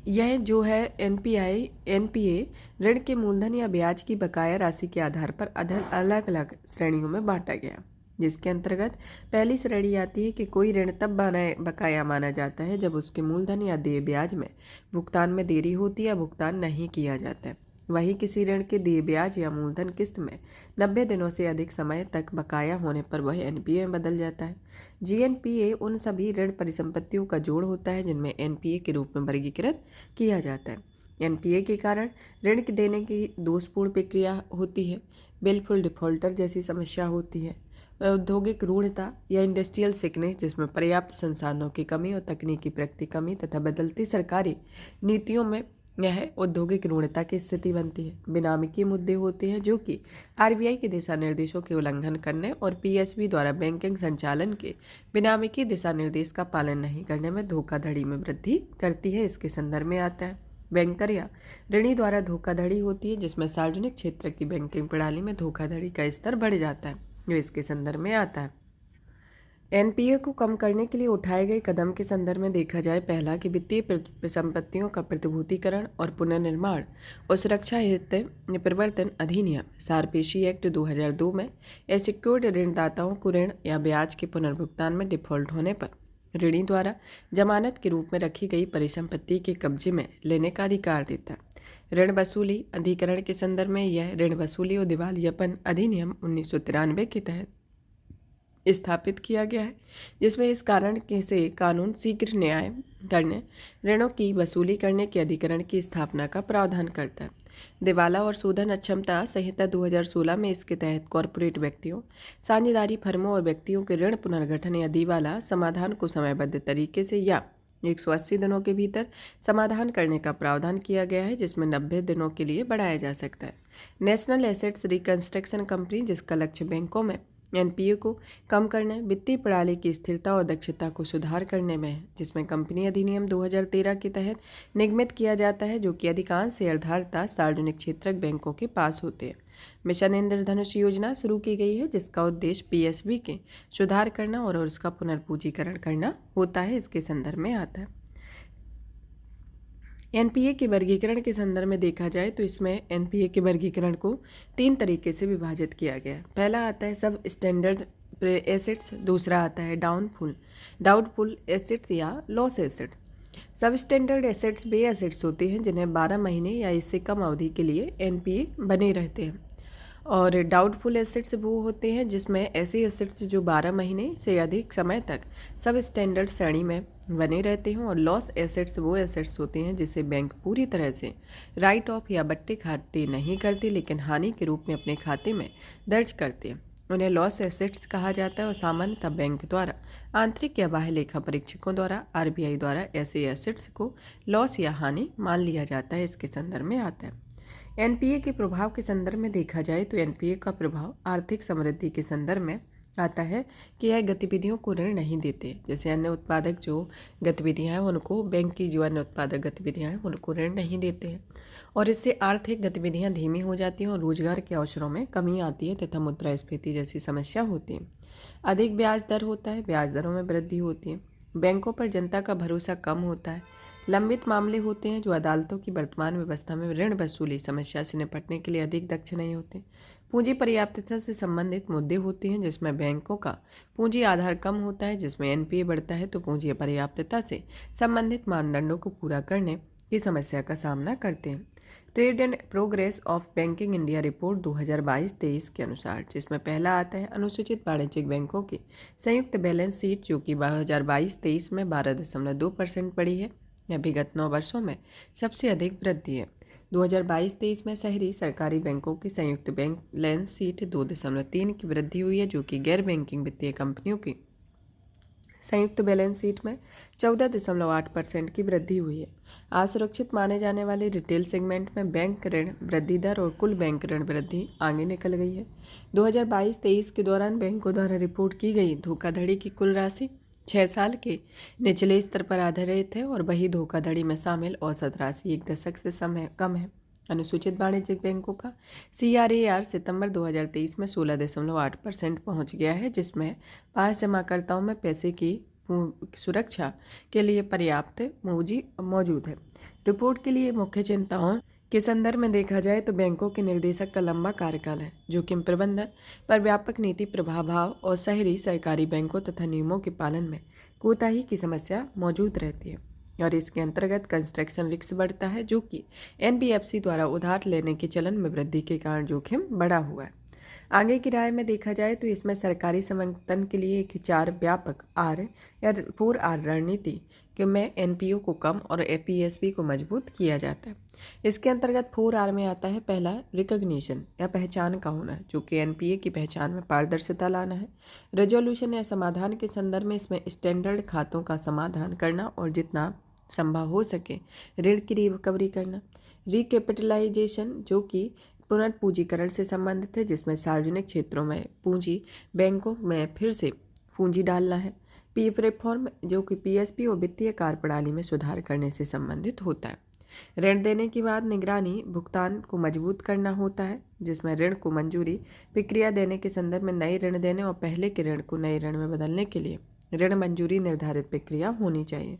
यह जो है एनपीए ऋण के मूलधन या ब्याज की बकाया राशि के आधार पर अलग अलग श्रेणियों में बांटा गया, जिसके अंतर्गत पहली श्रेणी आती है कि कोई ऋण तब बकाया माना जाता है जब उसके मूलधन या देय ब्याज में भुगतान में देरी होती है या भुगतान नहीं किया जाता है। वहीं किसी ऋण के देय ब्याज या मूलधन किस्त में 90 दिनों से अधिक समय तक बकाया होने पर वह एनपीए में बदल जाता है। जीएनपीए उन सभी ऋण परिसंपत्तियों का जोड़ होता है जिनमें एनपीए के रूप में वर्गीकृत किया जाता है। एनपीए के कारण ऋण देने की दोषपूर्ण प्रक्रिया होती है, बिलफुल डिफॉल्टर जैसी समस्या होती है, औद्योगिक रूढ़ता या इंडस्ट्रियल सिकनेस जिसमें पर्याप्त संसाधनों की कमी और तकनीकी प्रगति कमी तथा बदलती सरकारी नीतियों में यह औद्योगिक रूढ़ता की स्थिति बनती है। बेनामी मुद्दे होते हैं जो कि आरबीआई के दिशा निर्देशों के उल्लंघन करने और पीएसबी द्वारा बैंकिंग संचालन के बेनामी दिशा निर्देश का पालन नहीं करने में धोखाधड़ी में वृद्धि करती है। इसके संदर्भ में आता है बैंकर या ऋणी द्वारा धोखाधड़ी होती है जिसमें सार्वजनिक क्षेत्र की बैंकिंग प्रणाली में धोखाधड़ी का स्तर बढ़ जाता है, जो इसके संदर्भ में आता है। एनपीए को कम करने के लिए उठाए गए कदम के संदर्भ में देखा जाए, पहला कि वित्तीय संपत्तियों का प्रतिभूतिकरण और पुनर्निर्माण और सुरक्षा हेतु प्रवर्तन अधिनियम सारपेशी एक्ट 2002 में असिक्योर्ड ऋणदाताओं को ऋण या ब्याज के पुनर्भुगतान में डिफॉल्ट होने पर ऋणी द्वारा जमानत के रूप में रखी गई परिसंपत्ति के कब्जे में लेने का अधिकार देता है। ऋण वसूली अधिकरण के संदर्भ में यह ऋण वसूली और दिवालियापन अधिनियम 1993 के तहत स्थापित किया गया है, जिसमें इस कारण से कानून शीघ्र न्याय करने ऋणों की वसूली करने के अधिकरण की स्थापना का प्रावधान करता है। दिवाला और शोधन अक्षमता संहिता 2016 में इसके तहत कॉरपोरेट व्यक्तियों, साझेदारी फर्मों और व्यक्तियों के ऋण पुनर्गठन या दिवाला समाधान को समयबद्ध तरीके से या 180 दिनों के भीतर समाधान करने का प्रावधान किया गया है, जिसमें 90 दिनों के लिए बढ़ाया जा सकता है। नेशनल एसेट्स रिकंस्ट्रक्शन कंपनी, जिसका लक्ष्य बैंकों में एनपीए को कम करने, वित्तीय प्रणाली की स्थिरता और दक्षता को सुधार करने में है, जिसमें कंपनी अधिनियम 2013 के तहत निगमित किया जाता है, जो कि अधिकांश शेयरधारता सार्वजनिक क्षेत्र बैंकों के पास होते हैं। मिशन इंद्रधनुष योजना शुरू की गई है, जिसका उद्देश्य पीएसबी के सुधार करना और उसका पुनर्पूंजीकरण करना होता है। इसके संदर्भ में आता है। एनपीए के वर्गीकरण के संदर्भ में देखा जाए तो इसमें एनपीए के वर्गीकरण को 3 तरीके से विभाजित किया गया है। पहला आता है सब स्टैंडर्ड एसेट्स, दूसरा आता है डाउटफुल एसेट्स या लॉस एसेट। सब स्टैंडर्ड एसेट्स वे एसेट्स होते हैं जिन्हें 12 महीने या इससे कम अवधि के लिए एनपीए बने रहते हैं, और डाउटफुल एसेट्स वो होते हैं जिसमें ऐसे एसेट्स जो 12 महीने से अधिक समय तक सब स्टैंडर्ड श्रेणी में बने रहते हैं, और लॉस एसेट्स वो एसेट्स होते हैं जिसे बैंक पूरी तरह से राइट ऑफ या बट्टे खाते नहीं करते, लेकिन हानि के रूप में अपने खाते में दर्ज करते हैं। उन्हें लॉस एसेट्स कहा जाता है और सामान्यतः बैंक द्वारा आंतरिक या बाह्य लेखा परीक्षकों द्वारा आरबीआई द्वारा ऐसे एसेट्स को लॉस या हानि मान लिया जाता है। इसके संदर्भ में आता है एनपीए के प्रभाव के संदर्भ में देखा जाए तो एनपीए का प्रभाव आर्थिक समृद्धि के संदर्भ में आता है कि यह गतिविधियों को ऋण नहीं देते। जैसे अन्य उत्पादक जो गतिविधियां हैं उनको बैंक की जो अन्य उत्पादक गतिविधियां हैं उनको ऋण नहीं देते हैं और इससे आर्थिक गतिविधियां धीमी हो जाती हैं और रोजगार के अवसरों में कमी आती है तथा मुद्रास्फीति जैसी समस्या होती है। अधिक ब्याज दर होता है, ब्याज दरों में वृद्धि होती है। बैंकों पर जनता का भरोसा कम होता है। लंबित मामले होते हैं जो अदालतों की वर्तमान व्यवस्था में ऋण वसूली समस्या से निपटने के लिए अधिक दक्ष नहीं होते। पूंजी पर्याप्तता से संबंधित मुद्दे होते हैं जिसमें बैंकों का पूंजी आधार कम होता है। जिसमें एनपीए बढ़ता है तो पूंजी पर्याप्तता से संबंधित मानदंडों को पूरा करने की समस्या का सामना करते हैं। Trade and progress of banking India report 2022-23 के अनुसार जिसमें पहला आता है अनुसूचित वाणिज्यिक बैंकों की संयुक्त बैलेंस शीट जो कि 2022-23 में 12.2% बढ़ी है। यह विगत 9 वर्षों में सबसे अधिक वृद्धि है। 2022-23 में शहरी सरकारी बैंकों की संयुक्त बैलेंस शीट 2.3 की वृद्धि हुई है जो कि गैर बैंकिंग वित्तीय कंपनियों की संयुक्त बैलेंस शीट में 14.8% की वृद्धि हुई है। असुरक्षित माने जाने वाले रिटेल सेगमेंट में बैंक ऋण वृद्धि दर और कुल बैंक ऋण वृद्धि आगे निकल गई है। 2022-23 के दौरान बैंकों द्वारा रिपोर्ट की गई धोखाधड़ी की कुल राशि 6 साल के निचले स्तर पर आधारित है और वही धोखाधड़ी में शामिल औसत राशि 1 दशक से कम है। अनुसूचित वाणिज्यिक बैंकों का CRAR सितंबर 2023 में 16.8% पहुंच गया है जिसमें पास जमाकर्ताओं में पैसे की सुरक्षा के लिए पर्याप्त मौजूद है। रिपोर्ट के लिए मुख्य चिंताओं के संदर्भ में देखा जाए तो बैंकों के निर्देशक का लंबा कार्यकाल है, जोखिम प्रबंधन पर व्यापक नीति प्रभाव और शहरी सरकारी बैंकों तथा नियमों के पालन में कोताही की समस्या मौजूद रहती है और इसके अंतर्गत कंस्ट्रक्शन रिस्क बढ़ता है जो कि एनबीएफसी द्वारा उधार लेने के चलन में वृद्धि के कारण जोखिम बढ़ा हुआ है। आगे की राय में देखा जाए तो इसमें सरकारी समर्थन के लिए एक 4 व्यापक R या 4R रणनीति कि में एनपीओ को कम और एपीएसबी को मजबूत किया जाता है। इसके अंतर्गत 4R में आता है पहला रिकॉग्निशन या पहचान का होना जो कि एनपीए की पहचान में पारदर्शिता लाना है। रेजोल्यूशन या समाधान के संदर्भ में इसमें स्टैंडर्ड खातों का समाधान करना और जितना संभव हो सके ऋण की रिकवरी करना। रिकैपिटलाइजेशन जो कि पुनर्पूंजीकरण से संबंधित है जिसमें सार्वजनिक क्षेत्रों में पूंजी बैंकों में फिर से पूंजी डालना है। पीएफ रिफॉर्म जो कि पीएसपी और वित्तीय कार्यप्रणाली में सुधार करने से संबंधित होता है। ऋण देने के बाद निगरानी भुगतान को मजबूत करना होता है जिसमें ऋण को मंजूरी प्रक्रिया देने के संदर्भ में नए ऋण देने और पहले के ऋण को नए ऋण में बदलने के लिए ऋण मंजूरी निर्धारित प्रक्रिया होनी चाहिए।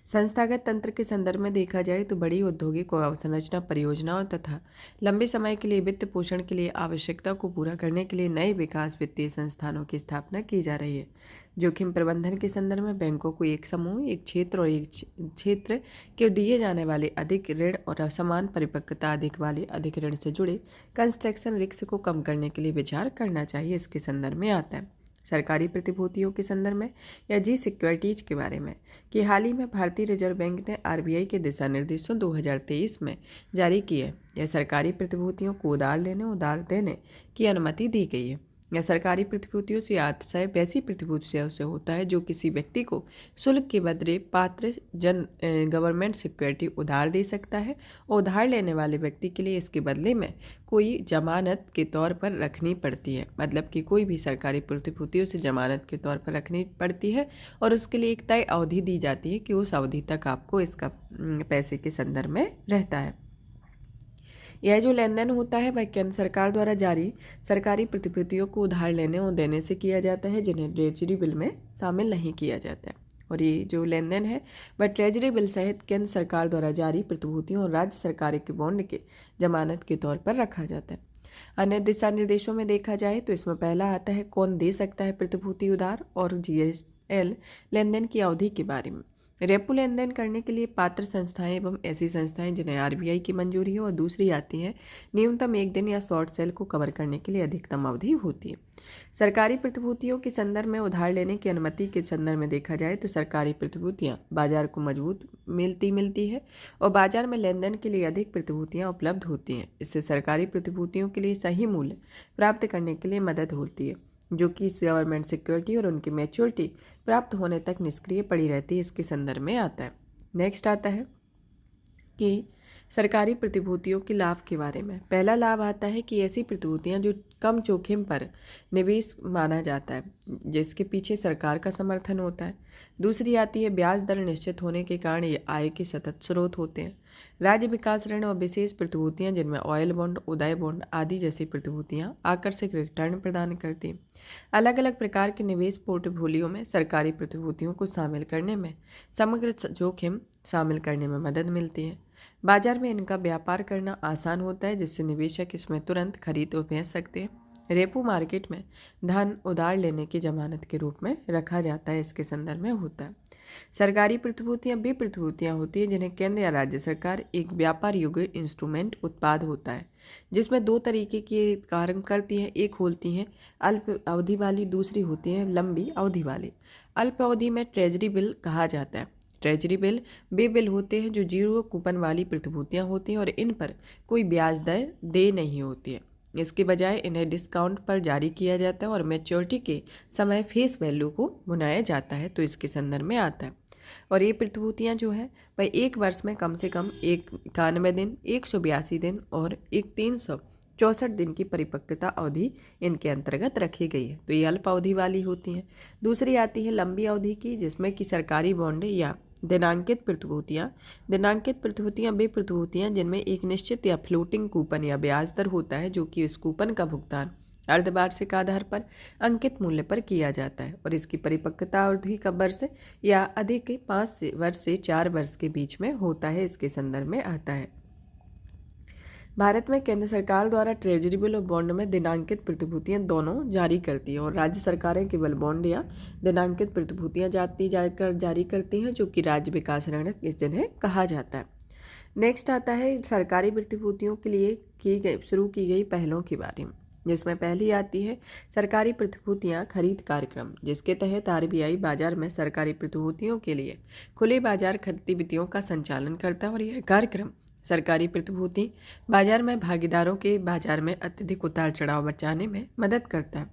संस्थागत तंत्र के संदर्भ में देखा जाए तो बड़ी औद्योगिक अवसंरचना परियोजनाओं तथा लंबे समय के लिए वित्त पोषण के लिए आवश्यकता को पूरा करने के लिए नए विकास वित्तीय संस्थानों की स्थापना की जा रही है। जोखिम प्रबंधन के संदर्भ में बैंकों को एक समूह, एक क्षेत्र और एक क्षेत्र के दिए जाने वाले अधिक ऋण और असमान परिपक्वता अधिक वाले अधिक ऋण से जुड़े कंस्ट्रक्शन रिस्क को कम करने के लिए विचार करना चाहिए। इसके संदर्भ में आता है सरकारी प्रतिभूतियों के संदर्भ में या जी सिक्योरिटीज के बारे में कि हाल ही में भारतीय रिजर्व बैंक ने आरबीआई के दिशा निर्देशों 2023 में जारी किए। यह सरकारी प्रतिभूतियों को उधार लेने उधार देने की अनुमति दी गई है। यह सरकारी प्रतिभूतियों से आशय वैसी प्रतिभूतियों से होता है जो किसी व्यक्ति को शुल्क के बदले पात्र गवर्नमेंट सिक्योरिटी उधार दे सकता है और उधार लेने वाले व्यक्ति के लिए इसके बदले में कोई जमानत के तौर पर रखनी पड़ती है। मतलब कि कोई भी सरकारी प्रतिभूतियों से जमानत के तौर पर रखनी पड़ती है और उसके लिए एक तय अवधि दी जाती है कि उस अवधि तक आपको इसका पैसे के संदर्भ में रहता है। यह जो लेन देन होता है वह केंद्र सरकार द्वारा जारी सरकारी प्रतिभूतियों को उधार लेने और देने से किया जाता है जिन्हें ट्रेजरी बिल में शामिल नहीं किया जाता है। और ये जो लेन देन है वह ट्रेजरी बिल सहित केंद्र सरकार द्वारा जारी प्रतिभूतियों और राज्य सरकार के बॉन्ड के जमानत के तौर पर रखा जाता है। अन्य दिशा निर्देशों में देखा जाए तो इसमें पहला आता है कौन दे सकता है प्रतिभूति उधार और जीएसएल लेन देन की अवधि के बारे में। रेपो लेन देन करने के लिए पात्र संस्थाएं एवं ऐसी संस्थाएं जिन्हें आरबीआई की मंजूरी हो और दूसरी आती है न्यूनतम 1 दिन या शॉर्ट सेल को कवर करने के लिए अधिकतम अवधि होती है। सरकारी प्रतिभूतियों के संदर्भ में उधार लेने की अनुमति के संदर्भ में देखा जाए तो सरकारी प्रतिभूतियां बाजार को मजबूत मिलती है और बाजार में लेन देन के लिए अधिक प्रतिभूतियां उपलब्ध होती हैं। इससे सरकारी प्रतिभूतियों के लिए सही मूल्य प्राप्त करने के लिए मदद होती है। जो कि इस गवर्नमेंट सिक्योरिटी और उनकी मैच्योरिटी प्राप्त होने तक निष्क्रिय पड़ी रहती है, इसके संदर्भ में आता है। नेक्स्ट आता है कि सरकारी प्रतिभूतियों के लाभ के बारे में। पहला लाभ आता है कि ऐसी प्रतिभूतियां जो कम जोखिम पर निवेश माना जाता है, जिसके पीछे सरकार का समर्थन होता है। दूसरी आती है ब्याज दर निश्चित होने के कारण ये आय के सतत स्रोत होते हैं। राज्य विकास ऋण और विशेष प्रतिभूतियां जिनमें ऑयल बॉन्ड, उदय बॉन्ड आदि जैसी प्रतिभूतियां आकर्षक रिटर्न प्रदान करती हैं। अलग अलग प्रकार के निवेश पोर्टफोलियो में सरकारी प्रतिभूतियों को शामिल करने में समग्र जोखिम शामिल करने में मदद मिलती है। बाजार में इनका व्यापार करना आसान होता है, जिससे निवेशक इसमें तुरंत खरीद और बेच सकते हैं। रेपो मार्केट में धन उधार लेने की जमानत के रूप में रखा जाता है, इसके संदर्भ में होता है। सरकारी प्रतिभूतियां वे प्रतिभूतियां होती हैं जिन्हें केंद्र या राज्य सरकार एक व्यापार योग्य इंस्ट्रूमेंट उत्पाद होता है, जिसमें दो तरीके की कार्य करती हैं। एक होती हैं अल्प अवधि वाली, दूसरी होती है लंबी अवधि वाली। अल्प अवधि में ट्रेजरी बिल कहा जाता है। ट्रेजरी बिल वे बिल होते हैं जो जीरो कूपन वाली प्रतिभूतियां होती हैं और इन पर कोई ब्याज दर दे नहीं होती है। इसके बजाय इन्हें डिस्काउंट पर जारी किया जाता है और मैच्योरिटी के समय फेस वैल्यू को भुनाया जाता है, तो इसके संदर्भ में आता है। और ये प्रतिभूतियां जो है वह एक वर्ष में कम से कम 91 दिन, 182 दिन और 364 दिन की परिपक्वता अवधि इनके अंतर्गत रखी गई है, तो ये अल्प अवधि वाली होती हैं। दूसरी आती है लंबी अवधि की, जिसमें कि सरकारी बॉन्ड या दिनांकित प्रतिभूतियां वे प्रतिभूतियां जिनमें एक निश्चित या फ्लोटिंग कूपन या ब्याज दर होता है, जो कि इस कूपन का भुगतान अर्धवार्षिक आधार पर अंकित मूल्य पर किया जाता है और इसकी परिपक्वता अवधि का वर्ष या अधिक 5 वर्ष से 4 वर्ष के बीच में होता है, इसके संदर्भ में आता है। भारत में केंद्र सरकार द्वारा ट्रेजरी बिल और बॉन्ड में दिनांकित प्रतिभूतियां दोनों जारी करती है और राज्य सरकारें केवल बॉन्ड या दिनांकित प्रतिभूतियां जारी करती हैं, जो कि राज्य विकास ऋण जिन्हें कहा जाता है। नेक्स्ट आता है सरकारी प्रतिभूतियों के लिए शुरू की गई पहलों के बारे में, जिसमें पहली आती है सरकारी प्रतिभूतियां खरीद कार्यक्रम, जिसके तहत आरबीआई बाजार में सरकारी प्रतिभूतियों के लिए खुले बाजार गतिविधियों का संचालन करता है और यह कार्यक्रम सरकारी प्रतिभूति बाजार में भागीदारों के बाजार में अत्यधिक उतार चढ़ाव बचाने में मदद करता है।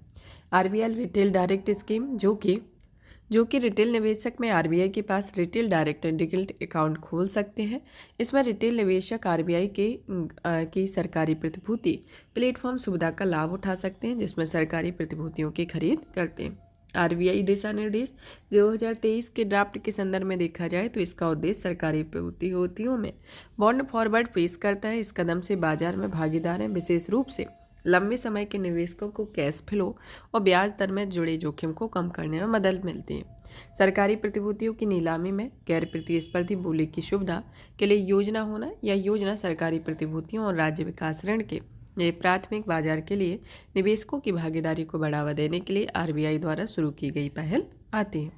आरबीआई रिटेल डायरेक्ट स्कीम, जो कि रिटेल निवेशक में आरबीआई के पास रिटेल डायरेक्ट डिगिल्ट अकाउंट खोल सकते हैं। इसमें रिटेल निवेशक आरबीआई की सरकारी प्रतिभूति प्लेटफॉर्म सुविधा का लाभ उठा सकते हैं, जिसमें सरकारी प्रतिभूतियों की खरीद करते हैं। आरबीआई दिशा निर्देश 2023 के ड्राफ्ट के संदर्भ में देखा जाए तो इसका उद्देश्य सरकारी प्रतिभूतियों में बॉन्ड फॉरवर्ड पेश करता है। इस कदम से बाजार में भागीदार विशेष रूप से लंबे समय के निवेशकों को कैश फ्लो और ब्याज दर में जुड़े जोखिम को कम करने में मदद मिलती है। सरकारी प्रतिभूतियों की नीलामी में गैर प्रतिस्पर्धी बोली की सुविधा के लिए योजना होना या योजना सरकारी प्रतिभूतियों और राज्य विकास ऋण के ये प्राथमिक बाजार के लिए निवेशकों की भागीदारी को बढ़ावा देने के लिए आरबीआई द्वारा शुरू की गई पहल आती है।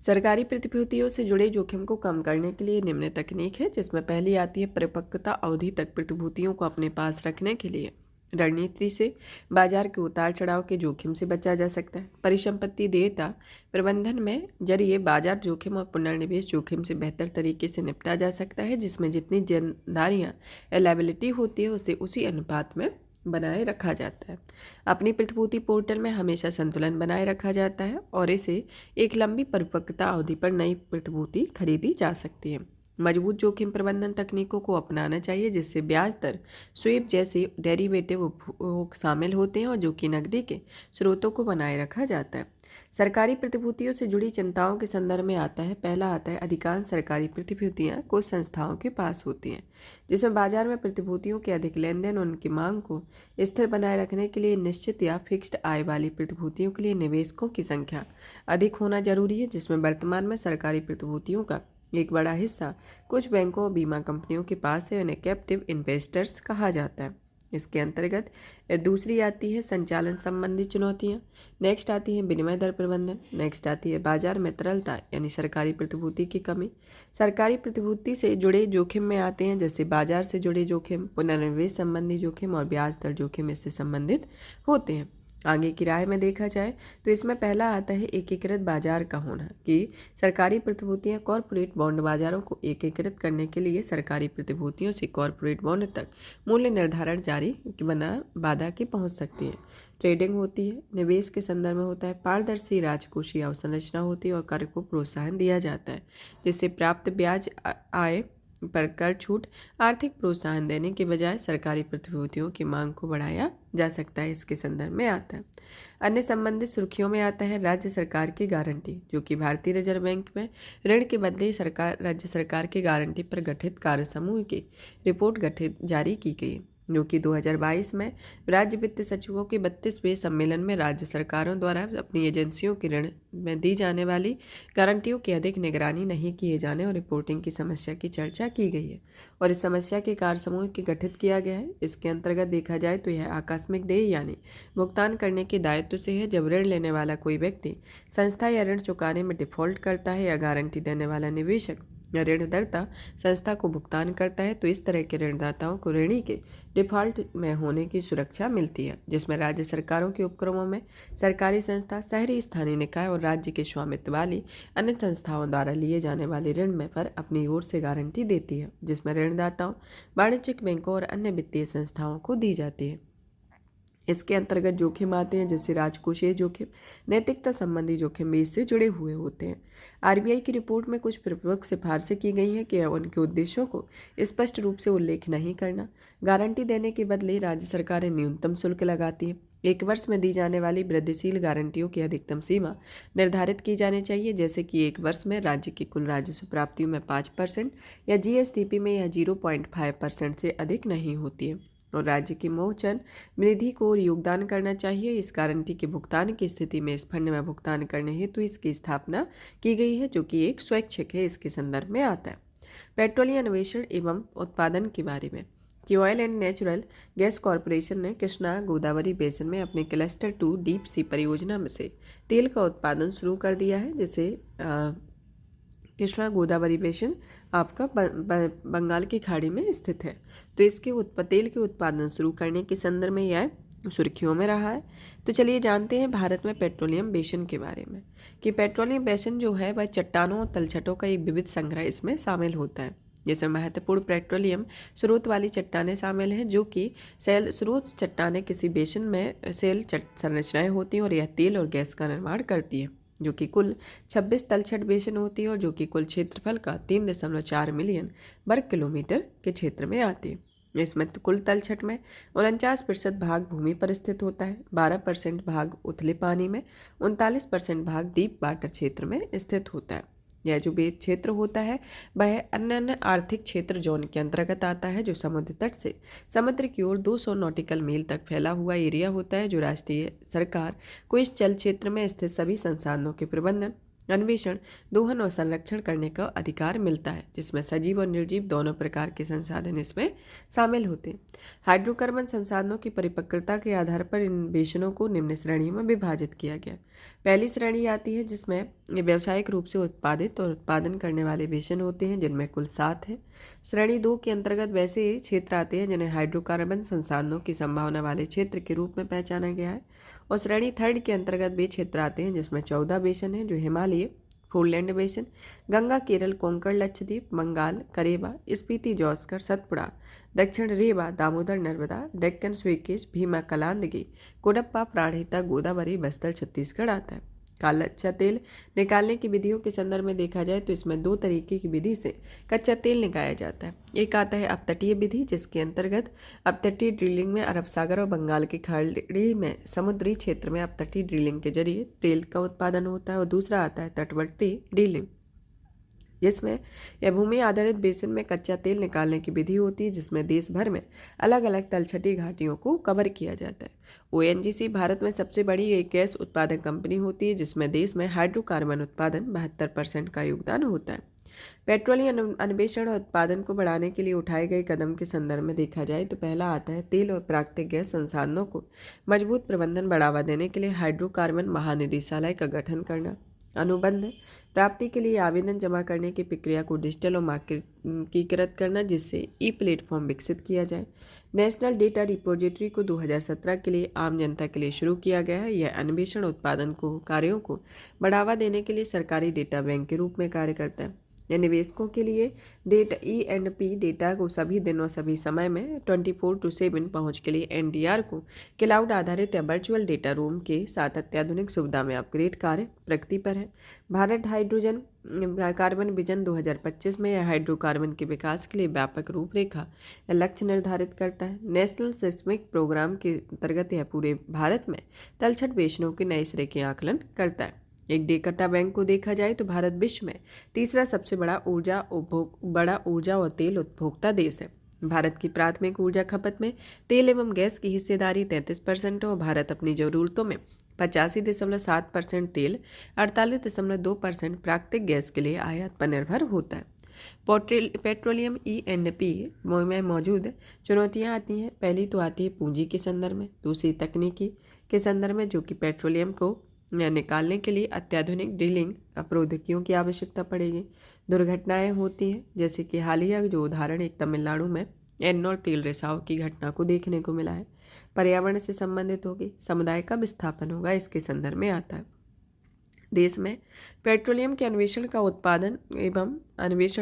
सरकारी प्रतिभूतियों से जुड़े जोखिम को कम करने के लिए निम्न तकनीक है, जिसमें पहली आती है परिपक्वता अवधि तक प्रतिभूतियों को अपने पास रखने के लिए रणनीति से बाजार के उतार चढ़ाव के जोखिम से बचा जा सकता है। परिसंपत्ति देयता प्रबंधन में जरिए बाजार जोखिम और पुनर्निवेश जोखिम से बेहतर तरीके से निपटा जा सकता है, जिसमें जितनी देनदारियां लायबिलिटी होती है उसे उसी अनुपात में बनाए रखा जाता है। अपनी प्रतिभूति पोर्टल में हमेशा संतुलन बनाए रखा जाता है और इसे एक लंबी परिपक्वता अवधि पर नई प्रतिभूति खरीदी जा सकती है। मजबूत जोखिम प्रबंधन तकनीकों को अपनाना चाहिए, जिससे ब्याज दर स्वेप जैसे डेरिवेटिव शामिल होते हैं और जो कि नकदी के स्रोतों को बनाए रखा जाता है। सरकारी प्रतिभूतियों से जुड़ी चिंताओं के संदर्भ में आता है। पहला आता है अधिकांश सरकारी प्रतिभूतियां कुछ संस्थाओं के पास होती हैं, जिसमें बाजार में प्रतिभूतियों के अधिक लेन देन उनकी मांग को स्थिर बनाए रखने के लिए निश्चित या फिक्स्ड आय वाली प्रतिभूतियों के लिए निवेशकों की संख्या अधिक होना जरूरी है, जिसमें वर्तमान में सरकारी प्रतिभूतियों का एक बड़ा हिस्सा कुछ बैंकों और बीमा कंपनियों के पास है। उन्हें कैप्टिव इन्वेस्टर्स कहा जाता है। इसके अंतर्गत दूसरी आती है संचालन संबंधी चुनौतियां। नेक्स्ट आती है विनिमय दर प्रबंधन। नेक्स्ट आती है बाजार में तरलता यानी सरकारी प्रतिभूति की कमी। सरकारी प्रतिभूति से जुड़े जोखिम में आते हैं जैसे बाजार से जुड़े जोखिम, पुनर्निवेश संबंधी जोखिम और ब्याज दर जोखिम इससे संबंधित होते हैं। आगे की राय में देखा जाए तो इसमें पहला आता है एकीकृत बाजार का होना, कि सरकारी प्रतिभूतियां कॉरपोरेट बॉन्ड बाजारों को एकीकृत करने के लिए सरकारी प्रतिभूतियों से कॉरपोरेट बॉन्ड तक मूल्य निर्धारण जारी बना बाधा की पहुंच सकती है। ट्रेडिंग होती है, निवेश के संदर्भ में होता है, पारदर्शी राजकोषीय अवसंरचना होती है और कर को प्रोत्साहन दिया जाता है, जिससे प्राप्त ब्याज आय पर कर छूट आर्थिक प्रोत्साहन देने के बजाय सरकारी प्रतिभूतियों की मांग को बढ़ाया जा सकता है। इसके संदर्भ में आता है। अन्य संबंधित सुर्खियों में आता है राज्य सरकार की गारंटी, जो कि भारतीय रिजर्व बैंक में ऋण के बदले राज्य सरकार की गारंटी पर गठित कार्य समूह की रिपोर्ट जारी की गई, जो कि 2022 में राज्य वित्त सचिवों के 32वें सम्मेलन में राज्य सरकारों द्वारा अपनी एजेंसियों के ऋण में दी जाने वाली गारंटियों की अधिक निगरानी नहीं किए जाने और रिपोर्टिंग की समस्या की चर्चा की गई है और इस समस्या के कार्य समूह के गठित किया गया है। इसके अंतर्गत देखा जाए तो यह आकस्मिक देय यानी भुगतान करने के दायित्व से है जब ऋण लेने वाला कोई व्यक्ति संस्था या ऋण चुकाने में डिफॉल्ट करता है या गारंटी देने वाला निवेशक या ऋणदाता संस्था को भुगतान करता है, तो इस तरह के ऋणदाताओं को ऋणी के डिफॉल्ट में होने की सुरक्षा मिलती है, जिसमें राज्य सरकारों के उपक्रमों में सरकारी संस्था, शहरी स्थानीय निकाय और राज्य के स्वामित्व वाली अन्य संस्थाओं द्वारा लिए जाने वाले ऋण में पर अपनी ओर से गारंटी देती है, जिसमें ऋणदाताओं, वाणिज्यिक बैंकों और अन्य वित्तीय संस्थाओं को दी जाती है। इसके अंतर्गत जोखिम आते हैं जैसे राजकोषीय जोखिम, नैतिकता संबंधी जोखिम भी इससे जुड़े हुए होते हैं। आरबीआई की रिपोर्ट में कुछ प्रमुख सिफारिशें की गई हैं कि उनके उद्देश्यों को स्पष्ट रूप से उल्लेख नहीं करना, गारंटी देने के बदले राज्य सरकारें न्यूनतम शुल्क लगाती हैं, एक वर्ष में दी जाने वाली वृद्धिशील गारंटियों की अधिकतम सीमा निर्धारित की जानी चाहिए, जैसे कि एक वर्ष में राज्य की कुल राजस्व प्राप्तियों में 5% या जीएसडीपी में यह 0.5% से अधिक नहीं होती है और राज्य की मोचन निधि को योगदान करना चाहिए। इस गारंटी के भुगतान की स्थिति में इस फंड में भुगतान करने हेतु इसकी स्थापना की गई है, जो कि एक स्वैच्छिक है। इसके संदर्भ में आता है पेट्रोलियम अन्वेषण एवं उत्पादन के बारे में कि oil and natural gas corporation ने कृष्णा गोदावरी बेसिन में अपने क्लस्टर 2 डीप सी परियोजना में से तेल का उत्पादन शुरू कर दिया है, जिसे कृष्णा गोदावरी बेसिन आपका बंगाल की खाड़ी में स्थित है। तो इसके तेल के उत्पादन शुरू करने के संदर्भ में यह सुर्खियों में रहा है। तो चलिए जानते हैं भारत में पेट्रोलियम बेसिन के बारे में कि पेट्रोलियम बेसिन जो है वह चट्टानों और तलछटों का एक विविध संग्रह इसमें शामिल होता है, जिसमें महत्वपूर्ण पेट्रोलियम स्रोत वाली चट्टानें शामिल हैं, जो कि सेल स्रोत चट्टानें किसी बेसिन में सेल संरचनाएं होती हैं और यह तेल और गैस का निर्माण करती है, जो कि कुल 26 तलछट बेसिन होती है और जो कि कुल क्षेत्रफल का 3.4 मिलियन वर्ग किलोमीटर के क्षेत्र में आती है। इसमें तो कुल तलछट में 49% भाग भूमि पर स्थित होता है, 12% भाग उथले पानी में, 39% भाग डीप वाटर क्षेत्र में स्थित होता है। यह जो क्षेत्र होता है वह अन्य आर्थिक क्षेत्र जोन के अंतर्गत आता है, जो समुद्र तट से समुद्र की ओर 200 नॉटिकल मील तक फैला हुआ एरिया होता है, जो राष्ट्रीय सरकार को इस जल क्षेत्र में स्थित सभी संसाधनों के प्रबंधन, अन्वेषण, दोहन और संरक्षण करने का अधिकार मिलता है, जिसमें सजीव और निर्जीव दोनों प्रकार के संसाधन इसमें शामिल होते हैं। हाइड्रोकार्बन संसाधनों की परिपक्वता के आधार पर इन बेसिनों को निम्न श्रेणियों में विभाजित किया गया। पहली श्रेणी आती है जिसमें व्यावसायिक रूप से उत्पादित और उत्पादन करने वाले बेसिन होते हैं, जिनमें कुल 7 हैं। श्रेणी 2 के अंतर्गत वैसे क्षेत्र आते हैं जिन्हें हाइड्रोकार्बन संसाधनों की संभावना वाले क्षेत्र के रूप में पहचाना गया है, और श्रेणी 3 के अंतर्गत वे क्षेत्र आते हैं जिसमें 14 बेसिन हैं, जो हिमालय, फोरलैंड बेसिन, गंगा, केरल, कोंकण, लक्षद्वीप, बंगाल, करेबा, स्पीति, जौस्कर, सतपुड़ा, दक्षिण रेवा, दामोदर, नर्मदा, डेक्कन, स्वीकिस, भीमा, कलांदगी, कोडप्पा, प्राणहिता, गोदावरी, बस्तर, छत्तीसगढ़ आता है। कच्चा तेल निकालने की विधियों के संदर्भ में देखा जाए तो इसमें 2 तरीके की विधि से कच्चा तेल निकाला जाता है। एक आता है अपतटीय विधि, जिसके अंतर्गत अपतटीय ड्रिलिंग में अरब सागर और बंगाल की खाड़ी में समुद्री क्षेत्र में अपतटीय ड्रिलिंग के जरिए तेल का उत्पादन होता है, और दूसरा आता है तटवर्ती ड्रिलिंग, जिसमें यह भूमि आधारित बेसिन में कच्चा तेल निकालने की विधि होती है, जिसमें देश भर में अलग अलग तलछटी घाटियों को कवर किया जाता है। ओएनजीसी भारत में सबसे बड़ी एक गैस उत्पादक कंपनी होती है, जिसमें देश में हाइड्रोकार्बन उत्पादन 72% का योगदान होता है। पेट्रोलियम अन्वेषण और उत्पादन को बढ़ाने के लिए उठाए गए कदम के संदर्भ में देखा जाए तो पहला आता है तेल और प्राकृतिक गैस संसाधनों को मजबूत प्रबंधन बढ़ावा देने के लिए हाइड्रोकार्बन महानिदेशालय का गठन करना। अनुबंध प्राप्ति के लिए आवेदन जमा करने की प्रक्रिया को डिजिटल और मानकीकृत करना, जिससे ई प्लेटफॉर्म विकसित किया जाए। नेशनल डेटा रिपोजिटरी को 2017 के लिए आम जनता के लिए शुरू किया गया है। यह अन्वेषण उत्पादन को कार्यों को बढ़ावा देने के लिए सरकारी डेटा बैंक के रूप में कार्य करता है। यह निवेशकों के लिए डेटा E&P डेटा को सभी दिन और सभी समय में 24/7 पहुंच के लिए NDR को क्लाउड आधारित या वर्चुअल डेटा रूम के साथ अत्याधुनिक सुविधा में अपग्रेड कार्य प्रगति पर है। भारत हाइड्रोजन कार्बन विजन 2025 में यह हाइड्रोकार्बन के विकास के लिए व्यापक रूपरेखा या लक्ष्य निर्धारित करता है। नेशनल सिस्मिक प्रोग्राम के अंतर्गत यह पूरे भारत में तलछट बेचनों के नए सिरे के आकलन करता है। एक डेटा बैंक को देखा जाए तो भारत विश्व में तीसरा सबसे बड़ा ऊर्जा और तेल उपभोक्ता देश है। भारत की प्राथमिक ऊर्जा खपत में तेल एवं गैस की हिस्सेदारी 33% है और भारत अपनी ज़रूरतों में 85.7% तेल, 48.2% प्राकृतिक गैस के लिए आयात पर निर्भर होता है। पेट्रोलियम E&P में मौजूद चुनौतियां आती हैं। पहली तो आती है पूंजी के संदर्भ में, दूसरी तकनीकी के संदर्भ में, जो कि पेट्रोलियम को निकालने के लिए अत्याधुनिक ड्रिलिंग प्रौद्योगिकियों की आवश्यकता पड़ेगी। दुर्घटनाएं होती हैं, जैसे कि हालिया जो उदाहरण एक तमिलनाडु में एन्नोर तेल रिसाव की घटना को देखने को मिला है। पर्यावरण से संबंधित होगी, समुदाय का विस्थापन होगा, इसके संदर्भ में आता है। देश में पेट्रोलियम के अन्वेषण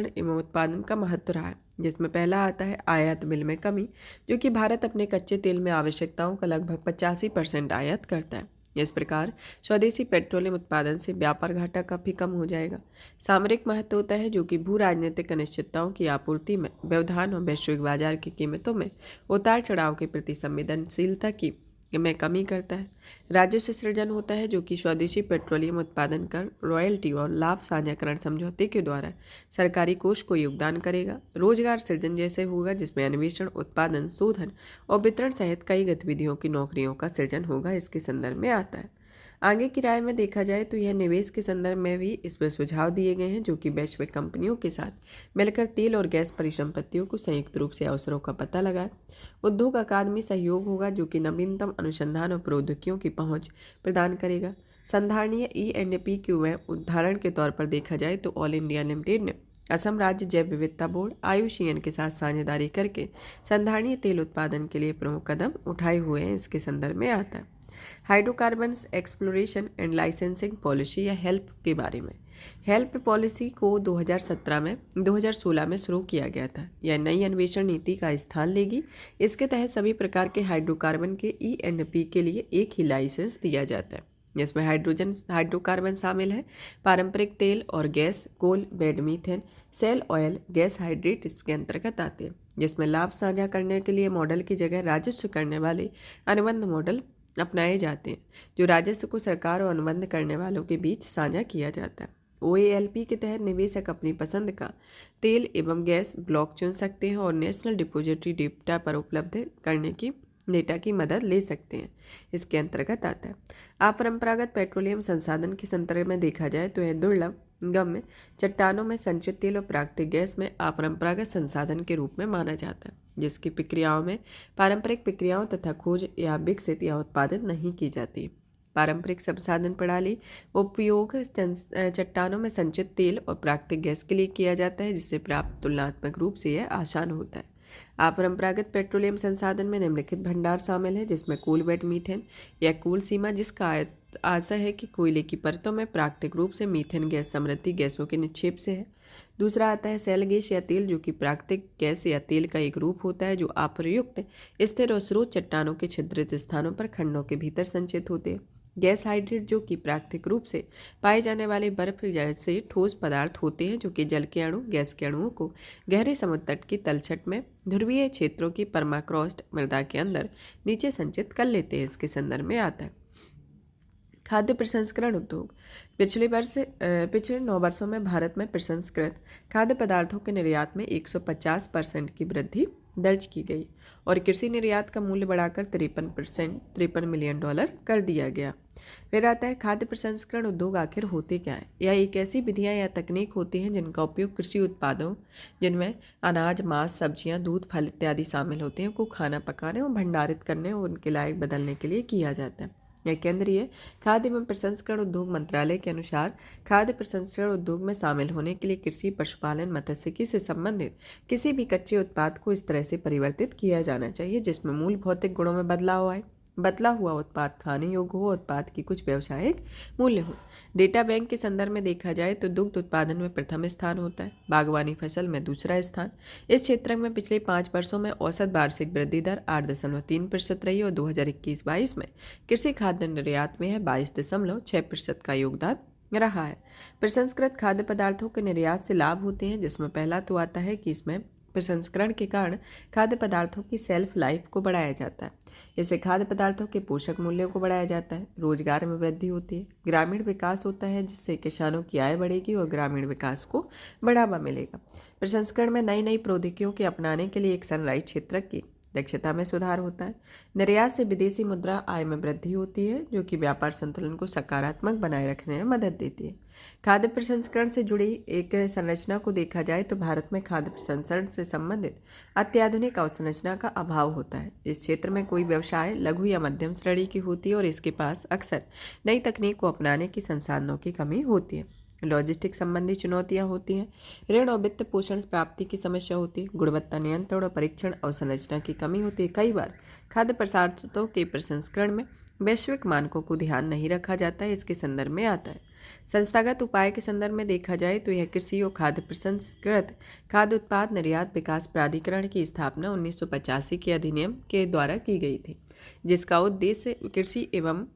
एवं उत्पादन का महत्व रहा है, जिसमें पहला आता है आयात बिल में कमी, जो कि भारत अपने कच्चे तेल में आवश्यकताओं का लगभग 85% आयात करता है। इस प्रकार स्वदेशी पेट्रोलियम उत्पादन से व्यापार घाटा काफी कम हो जाएगा। सामरिक महत्व होता है, जो कि भू राजनीतिक अनिश्चितताओं की आपूर्ति में व्यवधान और वैश्विक बाजार की कीमतों में उतार चढ़ाव के प्रति संवेदनशीलता की में कमी करता है। राजस्व सृजन होता है, जो कि स्वदेशी पेट्रोलियम उत्पादन कर रॉयल्टी और लाभ साझाकरण समझौते के द्वारा सरकारी कोष को योगदान करेगा। रोजगार सृजन जैसे होगा, जिसमें अन्वेषण, उत्पादन, शोधन और वितरण सहित कई गतिविधियों की नौकरियों का सृजन होगा, इसके संदर्भ में आता है। आगे की राय में देखा जाए तो यह निवेश के संदर्भ में भी इसमें सुझाव दिए गए हैं, जो कि वैश्विक कंपनियों के साथ मिलकर तेल और गैस परिसंपत्तियों को संयुक्त रूप से अवसरों का पता लगाए। उद्योग अकादमी सहयोग होगा, जो कि नवीनतम अनुसंधान और प्रौद्योगिकियों की पहुंच प्रदान करेगा। संधारणीय E&P क्यों है, उदाहरण के तौर पर देखा जाए तो ऑल इंडिया लिमिटेड ने असम राज्य जैव विविधता बोर्ड IUCN के साथ साझेदारी करके संधारणीय तेल उत्पादन के लिए प्रमुख कदम उठाए हुए हैं, इसके संदर्भ में आता है। Hydrocarbons exploration and licensing policy या हेल्प के बारे में। हेल्प पॉलिसी को 2016 में शुरू किया गया था। यह नई अन्वेषण नीति का स्थान लेगी। इसके तहत सभी प्रकार के हाइड्रोकार्बन के E&P के लिए एक ही लाइसेंस दिया जाता है, जिसमें हाइड्रोकार्बन शामिल है। पारंपरिक तेल और gas, coal bed methane, shale oil, gas hydrate इसके अंतर्गत आते हैं, जिसमें लाभ साझा करने के लिए मॉडल की जगह राजस्व करने वाले अनुबंध मॉडल अपनाए जाते हैं, जो राजस्व को सरकार और अनुबंध करने वालों के बीच साझा किया जाता है। OALP के तहत निवेशक अपनी पसंद का तेल एवं गैस ब्लॉक चुन सकते हैं और नेशनल डिपोजिटरी डेटा पर उपलब्ध करने की डेटा की मदद ले सकते हैं, इसके अंतर्गत आता है। अपरंपरागत पेट्रोलियम संसाधन के संदर्भ में देखा जाए तो यह दुर्लभ गम्य चट्टानों में संचित तेल और प्राकृतिक गैस में अपरंपरागत संसाधन के रूप में माना जाता है, जिसकी प्रक्रियाओं में पारंपरिक प्रक्रियाओं तथा खोज या विकसित या उत्पादित नहीं की जाती। पारंपरिक संसाधन प्रणाली उपयोग चट्टानों में संचित तेल और प्राकृतिक गैस के लिए किया जाता है, जिससे प्राप्त तुलनात्मक रूप से यह आसान होता है। अपरंपरागत पेट्रोलियम संसाधन में निम्नलिखित भंडार शामिल है, जिसमें कोल बेड मीथेन या कोल सीमा, जिसका आशय है कि कोयले की परतों में प्राकृतिक रूप से मीथेन गैस समृद्धि गैसों के निक्षेप से है। दूसरा आता है सेल गैस या तेल, जो कि प्राकृतिक गैस या तेल का एक रूप होता है, जो अप्रयुक्त स्थिर और स्रोत चट्टानों के छिद्रित स्थानों पर खंडों के भीतर संचित होते हैं। गैस हाइड्रेट, जो कि प्राकृतिक रूप से पाए जाने वाले बर्फ जैसे ठोस पदार्थ होते हैं, जो कि जल के अणु, गैस के अणुओं को गहरे समुद्र तट की तलछट में ध्रुवीय क्षेत्रों की परमाक्रॉस्ट मृदा के अंदर नीचे संचित कर लेते हैं, इसके संदर्भ में आता है। खाद्य प्रसंस्करण उद्योग। पिछले 9 वर्षों में भारत में प्रसंस्कृत खाद्य पदार्थों के निर्यात में 150% की वृद्धि दर्ज की गई और कृषि निर्यात का मूल्य बढ़ाकर 53 मिलियन डॉलर कर दिया गया। फिर आता है खाद्य प्रसंस्करण उद्योग आखिर होते क्या है। यह एक ऐसी विधियां या तकनीक होती हैं जिनका उपयोग कृषि उत्पादों, जिनमें अनाज, मांस, सब्जियां, दूध, फल इत्यादि शामिल होते हैं, को खाना पकाने और भंडारित करने और उनके लायक बदलने के लिए किया जाता है। यह केंद्रीय खाद्य एवं प्रसंस्करण उद्योग मंत्रालय के अनुसार खाद्य प्रसंस्करण उद्योग में शामिल होने के लिए कृषि, पशुपालन, मत्स्यिकी से संबंधित किसी भी कच्चे उत्पाद को इस तरह से परिवर्तित किया जाना चाहिए जिसमें मूल भौतिक गुणों में बदलाव आए, बदला हुआ उत्पाद खाने योग्य हो, उत्पाद की कुछ व्यावसायिक मूल्य हो। डेटा बैंक के संदर्भ में देखा जाए तो दुग्ध उत्पादन में प्रथम स्थान होता है, बागवानी फसल में दूसरा स्थान। इस क्षेत्र में पिछले 5 वर्षों में औसत वार्षिक वृद्धि दर 8.3% रही और 2021-22 में कृषि खाद्य निर्यात में है 22.6% का योगदान रहा है। प्रसंस्कृत खाद्य पदार्थों के निर्यात से लाभ होते हैं, जिसमें पहला तो आता है कि इसमें प्रसंस्करण के कारण खाद्य पदार्थों की सेल्फ लाइफ को बढ़ाया जाता है। इससे खाद्य पदार्थों के पोषक मूल्यों को बढ़ाया जाता है, रोजगार में वृद्धि होती है, ग्रामीण विकास होता है जिससे किसानों की आय बढ़ेगी और ग्रामीण विकास को बढ़ावा मिलेगा। प्रसंस्करण में नई नई प्रौद्योगिकियों के अपनाने के लिए एक सनराइज क्षेत्र की दक्षता में सुधार होता है। निर्यात से विदेशी मुद्रा आय में वृद्धि होती है जो कि व्यापार संतुलन को सकारात्मक बनाए रखने में मदद देती है। खाद्य प्रसंस्करण से जुड़ी एक संरचना को देखा जाए तो भारत में खाद्य प्रसंस्करण से संबंधित अत्याधुनिक अवसंरचना का अभाव होता है। इस क्षेत्र में कोई व्यवसाय लघु या मध्यम श्रेणी की होती है और इसके पास अक्सर नई तकनीक को अपनाने की संसाधनों की कमी होती है। लॉजिस्टिक संबंधी चुनौतियां होती हैं, ऋण और वित्त पोषण प्राप्ति की समस्या होती है, गुणवत्ता नियंत्रण और परीक्षण अवसंरचना की कमी होती है। कई बार खाद्य पदार्थों के प्रसंस्करण में वैश्विक मानकों को ध्यान नहीं रखा जाता है, इसके संदर्भ में आता है। संस्थागत उपाय के संदर्भ में देखा जाए तो यह कृषि और खाद्य प्रसंस्कृत खाद्य उत्पाद निर्यात विकास प्राधिकरण की स्थापना 1985 के अधिनियम के द्वारा की गई थी, जिसका उद्देश्य कृषि एवं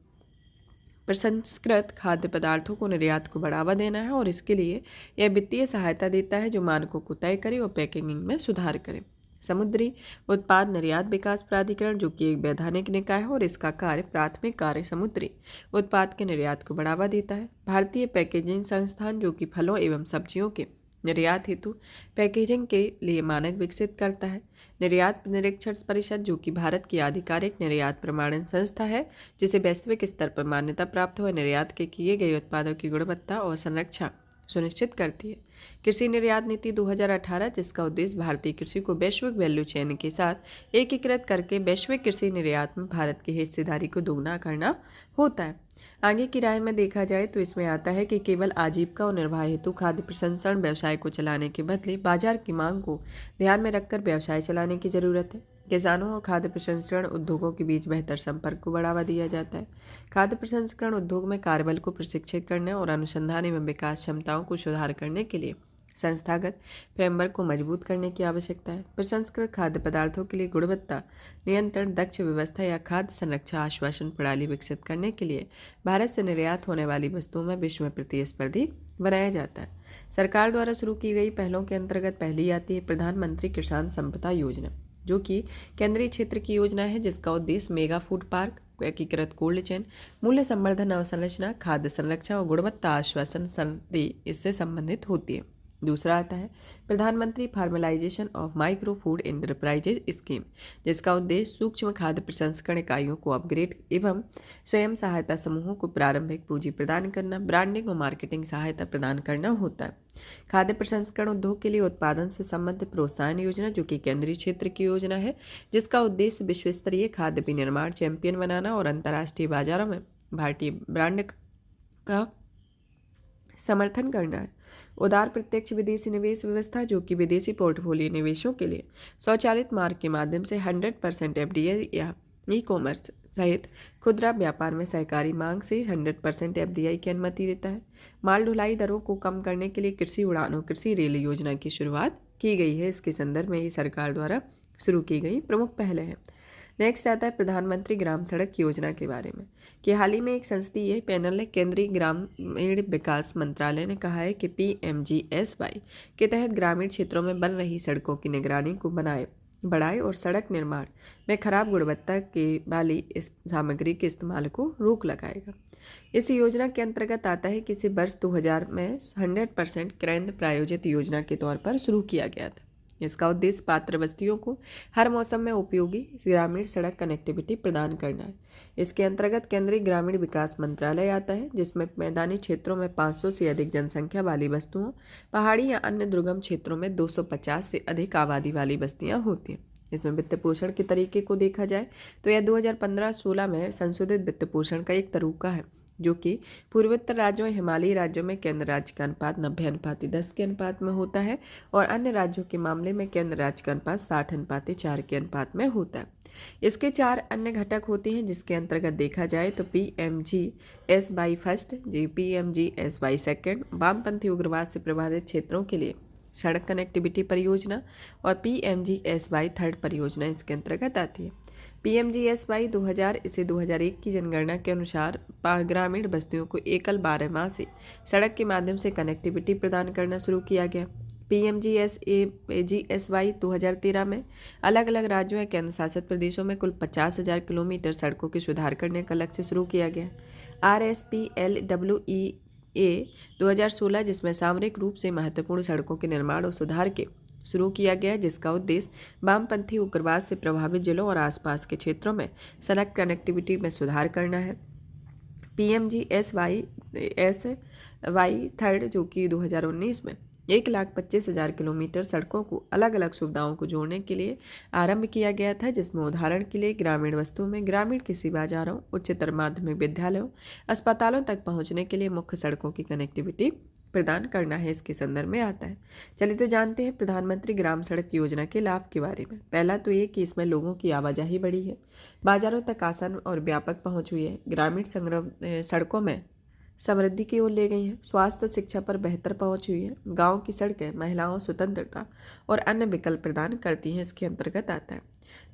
प्रसंस्कृत खाद्य पदार्थों को निर्यात को बढ़ावा देना है और इसके लिए यह वित्तीय सहायता देता है जो मानकों को तय करे और पैकेजिंग में सुधार करे। समुद्री उत्पाद निर्यात विकास प्राधिकरण जो कि एक वैधानिक निकाय है और इसका कार्य प्राथमिक कार्य समुद्री उत्पाद के निर्यात को बढ़ावा देता है। भारतीय पैकेजिंग संस्थान जो कि फलों एवं सब्जियों के निर्यात हेतु पैकेजिंग के लिए मानक विकसित करता है। निर्यात निरीक्षण परिषद जो कि भारत की आधिकारिक निर्यात प्रमाणन संस्था है जिसे वैश्विक स्तर पर मान्यता प्राप्त हो, निर्यात के किए गए उत्पादों की गुणवत्ता और संरक्षा सुनिश्चित करती है। कृषि निर्यात नीति 2018 जिसका उद्देश्य भारतीय कृषि को वैश्विक वैल्यू चेन के साथ एकीकृत करके वैश्विक कृषि निर्यात में भारत की हिस्सेदारी को दोगुना करना होता है। आगे की राय में देखा जाए तो इसमें आता है कि केवल आजीविका और निर्वाह हेतु खाद्य प्रसंस्करण व्यवसाय को चलाने के बदले बाजार की मांग को ध्यान में रखकर व्यवसाय चलाने की जरूरत है। किसानों और खाद्य प्रसंस्करण उद्योगों के बीच बेहतर संपर्क को बढ़ावा दिया जाता है। खाद्य प्रसंस्करण उद्योग में कार्यबल को प्रशिक्षित करने और अनुसंधान एवं विकास क्षमताओं को सुधार करने के लिए संस्थागत फ्रेमवर्क को मजबूत करने की आवश्यकता है। प्रसंस्कृत खाद्य पदार्थों के लिए गुणवत्ता नियंत्रण दक्ष व्यवस्था या खाद्य संरक्षा आश्वासन प्रणाली विकसित करने के लिए भारत से निर्यात होने वाली वस्तुओं में विश्व में प्रतिस्पर्धी बनाया जाता है। सरकार द्वारा शुरू की गई पहलों के अंतर्गत पहली आती है प्रधानमंत्री किसान संपदा योजना जो कि केंद्रीय क्षेत्र की योजना है जिसका उद्देश्य मेगा फूड पार्क, एकीकृत कोल्ड चेन, मूल्य संवर्धन अवसंरचना, खाद्य संरक्षण और गुणवत्ता आश्वासन संधि इससे संबंधित होती है। दूसरा आता है प्रधानमंत्री formalisation of micro food enterprises scheme जिसका उद्देश्य सूक्ष्म खाद्य प्रसंस्करण इकाइयों को अपग्रेड एवं स्वयं सहायता समूहों को प्रारंभिक पूंजी प्रदान करना, ब्रांडिंग और मार्केटिंग सहायता प्रदान करना होता है। खाद्य प्रसंस्करण उद्योग के लिए उत्पादन से संबंधित प्रोत्साहन योजना जो कि केंद्रीय क्षेत्र की योजना है जिसका उद्देश्य विश्व स्तरीय खाद्य विनिर्माण चैंपियन बनाना और अंतर्राष्ट्रीय बाजारों में भारतीय ब्रांड का समर्थन करना है। उदार प्रत्यक्ष विदेशी निवेश व्यवस्था जो कि विदेशी पोर्टफोलियो निवेशों के लिए स्वचालित मार्ग के माध्यम से 100% एफडीआई या ई कॉमर्स सहित खुदरा व्यापार में सहकारी मांग से 100% एफडीआई की अनुमति देता है। माल ढुलाई दरों को कम करने के लिए कृषि उड़ानों कृषि रेल योजना की शुरुआत की गई है। इसके संदर्भ में ये सरकार द्वारा शुरू की गई प्रमुख पहलें हैं। नेक्स्ट आता है प्रधानमंत्री ग्राम सड़क योजना के बारे में कि हाल ही में एक संसदीय पैनल ने केंद्रीय ग्रामीण विकास मंत्रालय ने कहा है कि PMGSY के तहत ग्रामीण क्षेत्रों में बन रही सड़कों की निगरानी को बढ़ाए और सड़क निर्माण में खराब गुणवत्ता के वाली इस सामग्री के इस्तेमाल को रोक लगाएगा। इस योजना के अंतर्गत आता है कि इसे वर्ष 2000 में 100% केंद्र प्रायोजित योजना के तौर पर शुरू किया गया था। इसका उद्देश्य पात्र बस्तियों को हर मौसम में उपयोगी ग्रामीण सड़क कनेक्टिविटी प्रदान करना है। इसके अंतर्गत केंद्रीय ग्रामीण विकास मंत्रालय आता है जिसमें मैदानी क्षेत्रों में 500 से अधिक जनसंख्या वाली बस्तियों, पहाड़ी या अन्य दुर्गम क्षेत्रों में 250 से अधिक आबादी वाली बस्तियां होती हैं। इसमें वित्त पोषण के तरीके को देखा जाए तो यह 2015-16 में संशोधित वित्त पोषण का एक तरीका है, जो कि पूर्वोत्तर राज्यों और हिमालयी राज्यों में केंद्र राज्य का अनुपात 90:10 के अनुपात में होता है और अन्य राज्यों के मामले में केंद्र राज्य का अनुपात 60:4 के अनुपात में होता है। इसके 4 अन्य घटक होते हैं, जिसके अंतर्गत देखा जाए तो PMGSY फर्स्ट, PMGSY सेकेंड, वामपंथी उग्रवाद से प्रभावित क्षेत्रों के लिए सड़क कनेक्टिविटी परियोजना और PMGSY थर्ड परियोजना इसके अंतर्गत आती है। PMGSY 2000 इसे 2001 की जनगणना के अनुसार ग्रामीण बस्तियों को एकल 12 माह से सड़क के माध्यम से कनेक्टिविटी प्रदान करना शुरू किया गया। PMGSY 2013 में अलग अलग राज्यों या केंद्र शासित प्रदेशों में कुल 50,000 किलोमीटर सड़कों के सुधार करने का लक्ष्य शुरू किया गया। RSPLWEA 2016, जिसमें सामरिक रूप से महत्वपूर्ण सड़कों के निर्माण और सुधार के शुरू किया गया, जिसका उद्देश्य वामपंथी उग्रवाद से प्रभावित जिलों और आसपास के क्षेत्रों में सड़क कनेक्टिविटी में सुधार करना है। PMGSY थर्ड, जो कि 2019 में 1,25,000 किलोमीटर सड़कों को अलग अलग सुविधाओं को जोड़ने के लिए आरंभ किया गया था, जिसमें उदाहरण के लिए ग्रामीण वस्तुओं में ग्रामीण कृषि बाजारों, उच्चतर माध्यमिक विद्यालयों, अस्पतालों तक पहुंचने के लिए मुख्य सड़कों की कनेक्टिविटी प्रदान करना है, इसके संदर्भ में आता है। चलिए तो जानते हैं प्रधानमंत्री ग्राम सड़क योजना के लाभ के बारे में। पहला तो ये कि इसमें लोगों की आवाजाही बढ़ी है, बाजारों तक आसान और व्यापक पहुंच हुई है, ग्रामीण सड़कों में समृद्धि की ओर ले गई है, स्वास्थ्य और शिक्षा पर बेहतर पहुंच हुई है, गांव की सड़कें महिलाओं स्वतंत्रता और अन्य विकल्प प्रदान करती हैं, इसके अंतर्गत आता है।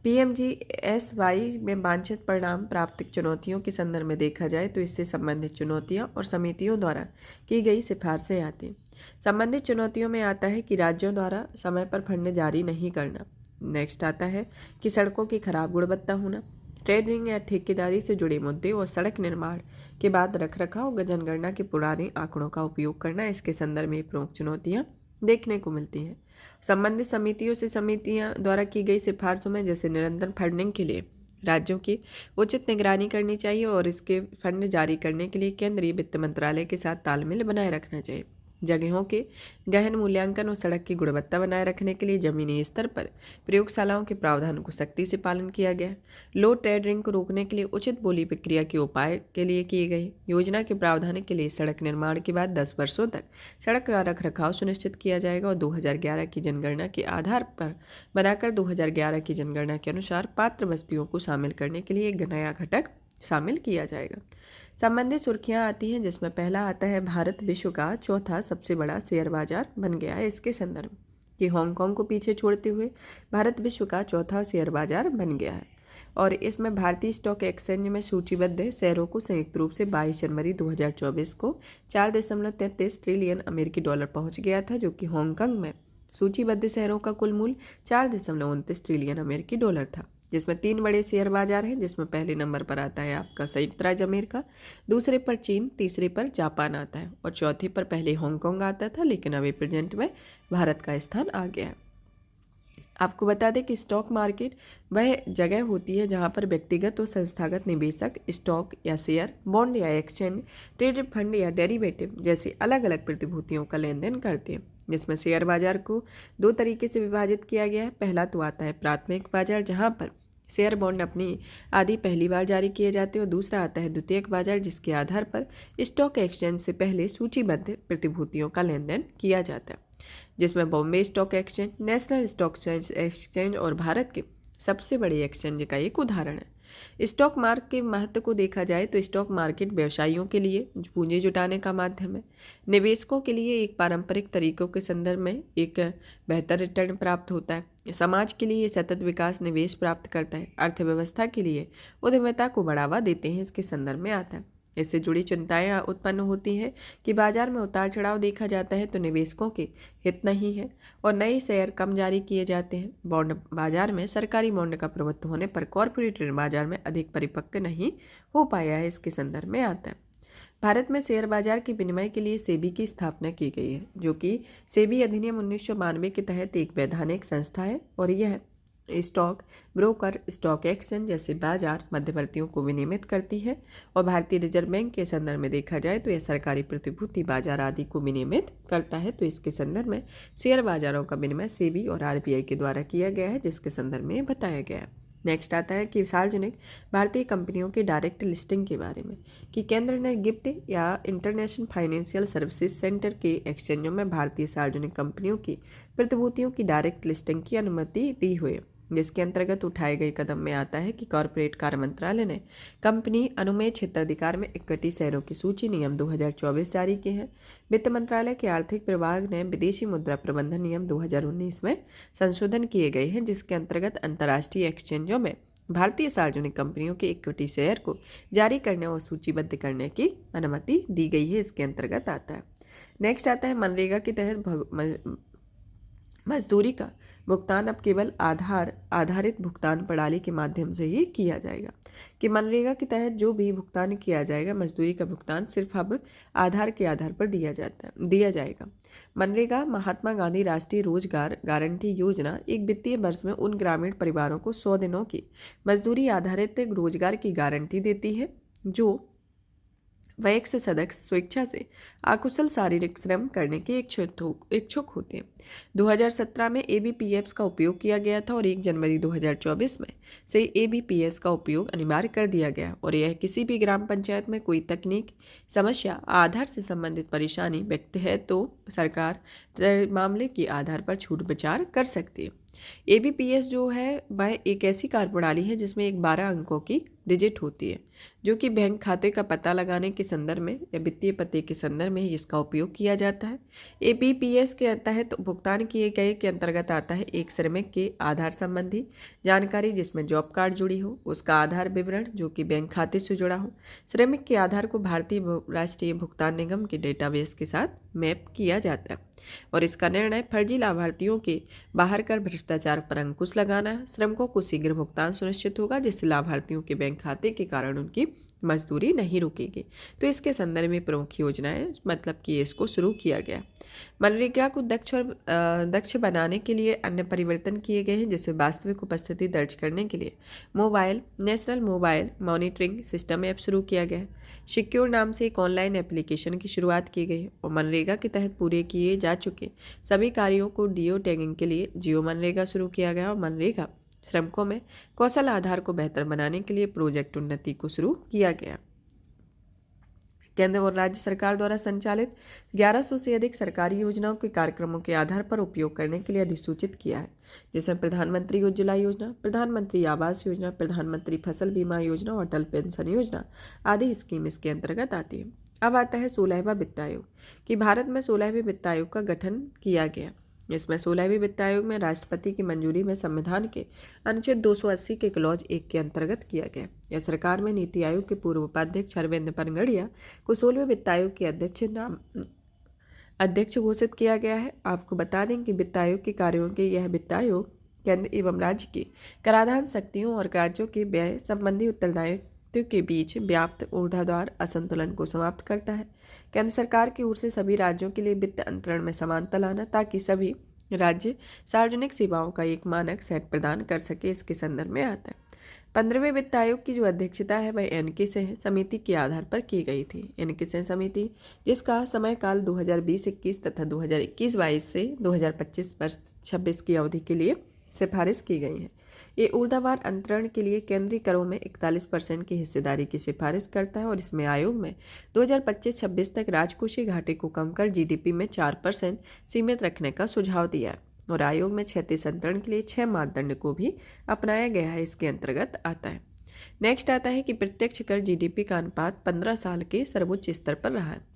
PMGSY में वांछित परिणाम प्राप्त चुनौतियों के संदर्भ में देखा जाए तो इससे संबंधित चुनौतियां और समितियों द्वारा की गई सिफारिशें आती हैं। संबंधित चुनौतियों में आता है कि राज्यों द्वारा समय पर फंड जारी नहीं करना। नेक्स्ट आता है कि सड़कों की खराब गुणवत्ता होना, ट्रेडिंग या ठेकेदारी से जुड़े मुद्दे और सड़क निर्माण के बाद रखरखाव और जनगणना के पुराने आंकड़ों का उपयोग करना, इसके संदर्भ में प्रमुख चुनौतियां देखने को मिलती हैं। संबंधित समितियों से समितियां द्वारा की गई सिफारिशों में जैसे निरंतर फंडिंग के लिए राज्यों की उचित निगरानी करनी चाहिए और इसके फंड जारी करने के लिए केंद्रीय वित्त मंत्रालय के साथ तालमेल बनाए रखना चाहिए। जगहों के गहन मूल्यांकन और सड़क की गुणवत्ता बनाए रखने के लिए जमीनी स्तर पर प्रयोगशालाओं के प्रावधान को सख्ती से पालन किया गया। लो ट्रेडिंग को रोकने के लिए उचित बोली प्रक्रिया के उपाय के लिए किए गए। योजना के प्रावधान के लिए सड़क निर्माण के बाद 10 वर्षों तक सड़क का रखरखाव सुनिश्चित किया जाएगा और 2011 की जनगणना के आधार पर बनाकर 2011 की जनगणना के अनुसार पात्र बस्तियों को शामिल करने के लिए एक नया घटक शामिल किया जाएगा। संबंधित सुर्खियां आती हैं, जिसमें पहला आता है भारत विश्व का चौथा सबसे बड़ा शेयर बाजार बन गया है। इसके संदर्भ कि हांगकांग को पीछे छोड़ते हुए भारत विश्व का चौथा शेयर बाजार बन गया है और इसमें भारतीय स्टॉक एक्सचेंज में सूचीबद्ध शेयरों को संयुक्त रूप से 22 जनवरी 2024 को 4.33 ट्रिलियन अमेरिकी डॉलर पहुंच गया था, जो कि हांगकांग में सूचीबद्ध शेयरों का कुल मूल्य 4.29 ट्रिलियन अमेरिकी डॉलर था, जिसमें 3 बड़े शेयर बाजार हैं, जिसमें पहले नंबर पर आता है आपका संयुक्त राज्य अमेरिका, दूसरे पर चीन, तीसरे पर जापान आता है और चौथे पर पहले हांगकांग आता था, लेकिन अभी प्रेजेंट में भारत का स्थान आ गया है। आपको बता दें कि स्टॉक मार्केट वह जगह होती है जहां पर व्यक्तिगत और संस्थागत निवेशक स्टॉक या शेयर, बॉन्ड या एक्सचेंज, ट्रेडेड फंड या डेरिवेटिव जैसी अलग अलग प्रतिभूतियों का लेन देन करते हैं, जिसमें शेयर बाजार को 2 तरीके से विभाजित किया गया है। पहला तो आता है प्राथमिक बाजार, जहां पर शेयर बॉन्ड अपनी आदि पहली बार जारी किए जाते हैं और दूसरा आता है द्वितीयक बाजार, जिसके आधार पर स्टॉक एक्सचेंज से पहले सूचीबद्ध प्रतिभूतियों का लेन देन किया जाता है, जिसमें Bombay stock exchange, national stock exchange और भारत के सबसे बड़े एक्सचेंज का एक उदाहरण है। स्टॉक मार्केट के महत्व को देखा जाए तो स्टॉक मार्केट व्यवसायियों के लिए पूंजी जुटाने का माध्यम है, निवेशकों के लिए एक पारंपरिक तरीकों के संदर्भ में एक बेहतर रिटर्न प्राप्त होता है, समाज के लिए सतत विकास निवेश प्राप्त करता है, अर्थव्यवस्था के लिए उद्यमिता को बढ़ावा देते हैं, इसके संदर्भ में आता है। इससे जुड़ी चिंताएं उत्पन्न होती हैं कि बाजार में उतार चढ़ाव देखा जाता है तो निवेशकों के हित नहीं है और नए शेयर कम जारी किए जाते हैं। बॉन्ड बाजार में सरकारी बॉन्ड का प्रभुत्व होने पर कॉरपोरेट ऋण बाजार में अधिक परिपक्व नहीं हो पाया है, इसके संदर्भ में आता है। भारत में शेयर बाजार के विनिमय के लिए सेबी की स्थापना की गई है, जो कि सेबी अधिनियम 1992 के तहत एक वैधानिक संस्था है और यह स्टॉक ब्रोकर, स्टॉक एक्सचेंज जैसे बाजार मध्यवर्तियों को विनियमित करती है। और भारतीय रिजर्व बैंक के संदर्भ में देखा जाए तो यह सरकारी प्रतिभूति बाजार आदि को विनियमित करता है। तो इसके संदर्भ में शेयर बाजारों का विनिमय सेबी और आरबीआई के द्वारा किया गया है, जिसके संदर्भ में बताया गया है। नेक्स्ट आता है कि सार्वजनिक भारतीय कंपनियों की डायरेक्ट लिस्टिंग के बारे में, कि केंद्र ने गिफ्ट या इंटरनेशनल फाइनेंशियल सर्विसेज सेंटर के एक्सचेंजों में भारतीय सार्वजनिक कंपनियों की प्रतिभूतियों की डायरेक्ट लिस्टिंग की अनुमति दी हुई है, जिसके अंतर्गत उठाए गए कदम में आता है कि कॉरपोरेट कार्य मंत्रालय ने कंपनी अनुमेय क्षेत्राधिकार में इक्विटी शेयरों की सूची नियम 2024 जारी किए हैं। वित्त मंत्रालय के आर्थिक विभाग ने विदेशी मुद्रा प्रबंधन नियम 2019 में संशोधन किए गए हैं, जिसके अंतर्गत अंतर्राष्ट्रीय एक्सचेंजों में भारतीय सार्वजनिक कंपनियों के इक्विटी शेयर को जारी करने और सूचीबद्ध करने की अनुमति दी गई है, इसके अंतर्गत आता है। नेक्स्ट आता है मनरेगा के तहत मजदूरी का भुगतान अब केवल आधार आधारित भुगतान प्रणाली के माध्यम से ही किया जाएगा, कि मनरेगा के तहत जो भी भुगतान किया जाएगा मजदूरी का भुगतान सिर्फ अब आधार के आधार पर दिया जाएगा। मनरेगा महात्मा गांधी राष्ट्रीय रोजगार गारंटी योजना एक वित्तीय वर्ष में उन ग्रामीण परिवारों को 100 दिनों की मजदूरी आधारित रोजगार की गारंटी देती है जो वयस्क सदस्य स्वेच्छा से अकुशल शारीरिक श्रम करने के इच्छुक होते हैं। 2017 में एबीपीएस का उपयोग किया गया था और 1 जनवरी 2024 में से एबीपीएस का उपयोग अनिवार्य कर दिया गया। और यह किसी भी ग्राम पंचायत में कोई तकनीक समस्या आधार से संबंधित परेशानी व्यक्त है तो सरकार मामले के आधार पर छूट विचार कर सकती है। एबीपीएस जो है वह एक ऐसी कार्यप्रणाली है जिसमें एक 12 अंकों की डिजिट होती है, जो कि बैंक खाते का पता लगाने के संदर्भ में या वित्तीय पते के संदर्भ में इसका उपयोग किया जाता है। एबीपीएस के तहत भुगतान किए गए के अंतर्गत आता है एक श्रमिक के आधार संबंधी जानकारी जिसमें जॉब कार्ड जुड़ी हो, उसका आधार विवरण जो कि बैंक खाते से जुड़ा हो। श्रमिक के आधार को भारतीय राष्ट्रीय भुगतान निगम के डेटाबेस के साथ मैप किया जाता है। और इसका निर्णय फर्जी लाभार्थियों के बाहर कर भ्रष्टाचार पर अंकुश लगाना है। श्रमिकों को शीघ्र भुगतान सुनिश्चित होगा जिससे लाभार्थियों के बैंक खाते के कारण उनकी मजदूरी नहीं रुकेगी। तो इसके संदर्भ में प्रमुख योजनाएं मतलब कि इसको शुरू किया गया। मनरेगा को दक्ष बनाने के लिए अन्य परिवर्तन किए गए हैं, जैसे वास्तविक उपस्थिति दर्ज करने के लिए national mobile monitoring system app शुरू किया गया है। सिक्योर नाम से एक ऑनलाइन एप्लीकेशन की शुरुआत की गई है और मनरेगा के तहत पूरे किए जा चुके सभी कार्यों को जियो टैगिंग के लिए जियो मनरेगा शुरू किया गया और मनरेगा श्रमिकों में कौशल आधार को बेहतर बनाने के लिए प्रोजेक्ट उन्नति को शुरू किया गया। केंद्र और राज्य सरकार द्वारा संचालित 1100 से अधिक सरकारी योजनाओं के कार्यक्रमों के आधार पर उपयोग करने के लिए अधिसूचित किया है, जिसमें प्रधानमंत्री उज्ज्वला योजना, प्रधानमंत्री आवास योजना, प्रधानमंत्री फसल बीमा योजना और अटल पेंशन योजना आदि स्कीम इसके अंतर्गत आती है। अब आता है 16वां वित्त आयोग, कि भारत में 16वें वित्त आयोग का गठन किया गया। इसमें 16वें वित्त आयोग में राष्ट्रपति की मंजूरी में संविधान के अनुच्छेद 280 के क्लॉज 1 के अंतर्गत किया गया। यह सरकार में नीति आयोग के पूर्व उपाध्यक्ष अरविंद पनगड़िया को 16वें वित्त आयोग के अध्यक्ष घोषित किया गया है। आपको बता दें कि वित्त आयोग के कार्यों के यह वित्त आयोग केंद्र एवं राज्य की कराधान शक्तियों और राज्यों के व्यय संबंधी उत्तरदायित्व के बीच व्याप्त ऊर्ध्वाधर असंतुलन को समाप्त करता है। केंद्र सरकार की ओर से सभी राज्यों के लिए वित्त अंतरण में समानता लाना ताकि सभी राज्य सार्वजनिक सेवाओं का एक मानक सेट प्रदान कर सके, इसके संदर्भ में आता है। 15वें वित्त आयोग की जो अध्यक्षता है वह एनके सिंह समिति के आधार पर की गई थी। एनके सिंह समिति जिसका समयकाल 2020-21 तथा 2021-22 से 2025-26 की अवधि के लिए सिफारिश की गई है। ये ऊर्ध्वाधर अंतरण के लिए केंद्रीय करों में 41% की हिस्सेदारी की सिफारिश करता है और इसमें आयोग में 2025-26 तक राजकोषीय घाटे को कम कर जीडीपी में 4% सीमित रखने का सुझाव दिया है और आयोग में क्षैतिज अंतरण के लिए 6 मापदंड को भी अपनाया गया है, इसके अंतर्गत आता है। नेक्स्ट आता है कि प्रत्यक्ष कर जीडीपी का अनुपात 15 साल के सर्वोच्च स्तर पर रहा है।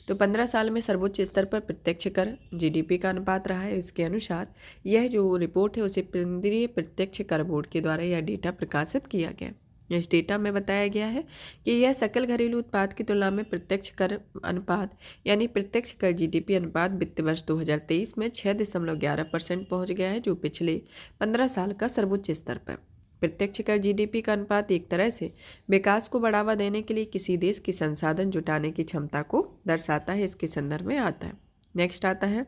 तो 15 साल में सर्वोच्च स्तर पर प्रत्यक्ष कर जीडीपी का अनुपात रहा है। इसके अनुसार यह जो रिपोर्ट है उसे केंद्रीय प्रत्यक्ष कर बोर्ड के द्वारा यह डेटा प्रकाशित किया गया। इस डेटा में बताया गया है कि यह सकल घरेलू उत्पाद की तुलना में प्रत्यक्ष कर अनुपात यानी प्रत्यक्ष कर जीडीपी अनुपात वित्त वर्ष 2023 में 6.11% पहुँच गया है, जो पिछले 15 साल का सर्वोच्च स्तर पर। प्रत्यक्ष कर जीडीपी का अनुपात एक तरह से विकास को बढ़ावा देने के लिए किसी देश की संसाधन जुटाने की क्षमता को दर्शाता है, इसके संदर्भ में आता है। नेक्स्ट आता है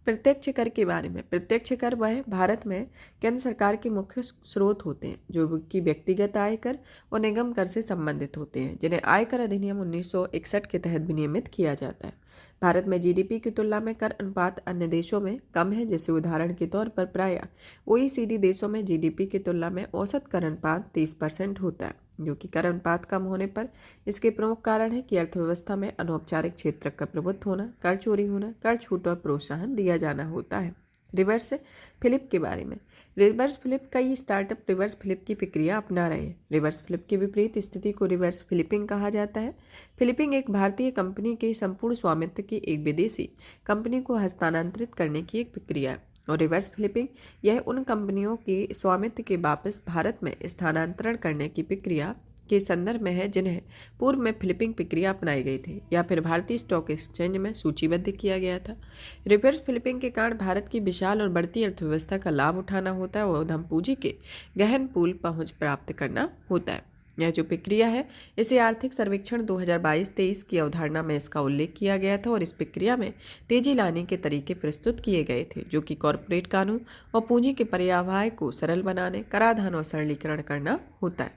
प्रत्यक्ष कर के बारे में। प्रत्यक्ष कर वह भारत में केंद्र सरकार के मुख्य स्रोत होते हैं जो कि व्यक्तिगत आयकर और निगम कर से संबंधित होते हैं, जिन्हें आयकर अधिनियम 1961 के तहत विनियमित किया जाता है। भारत में जीडीपी की तुलना में कर अनुपात अन्य देशों में कम है, जैसे उदाहरण के तौर पर प्रायः OECD देशों में जीडीपी की तुलना में औसत कर अनुपात 30% होता है, जो कि कर अनुपात कम होने पर इसके प्रमुख कारण है कि अर्थव्यवस्था में अनौपचारिक क्षेत्र का प्रभुत्व होना, कर चोरी होना, कर छूट और प्रोत्साहन दिया जाना होता है। रिवर्स फ्लिप के बारे में। रिवर्स फ्लिप कई स्टार्टअप रिवर्स फ्लिप की प्रक्रिया अपना रहे हैं। रिवर्स फ्लिप के विपरीत स्थिति को रिवर्स फ्लिपिंग कहा जाता है। फ्लिपिंग एक भारतीय कंपनी के संपूर्ण स्वामित्व की एक विदेशी कंपनी को हस्तांतरित करने की एक प्रक्रिया है, और रिवर्स फ्लिपिंग यह उन कंपनियों के स्वामित्व के वापस भारत में स्थानांतरण करने की प्रक्रिया के संदर्भ में है जिन्हें पूर्व में फ्लिपिंग प्रक्रिया अपनाई गई थी या फिर भारतीय स्टॉक एक्सचेंज में सूचीबद्ध किया गया था। रिवर्स फ्लिपिंग के कारण भारत की विशाल और बढ़ती अर्थव्यवस्था का लाभ उठाना होता है और उद्यम पूंजी के गहन पूल पहुंच प्राप्त करना होता है। यह जो प्रक्रिया है इसे आर्थिक सर्वेक्षण 2022-23 की अवधारणा में इसका उल्लेख किया गया था, और इस प्रक्रिया में तेजी लाने के तरीके प्रस्तुत किए गए थे जो कि कॉरपोरेट कानून और पूंजी के पर्यावरण को सरल बनाने, कराधान और सरलीकरण करना होता है।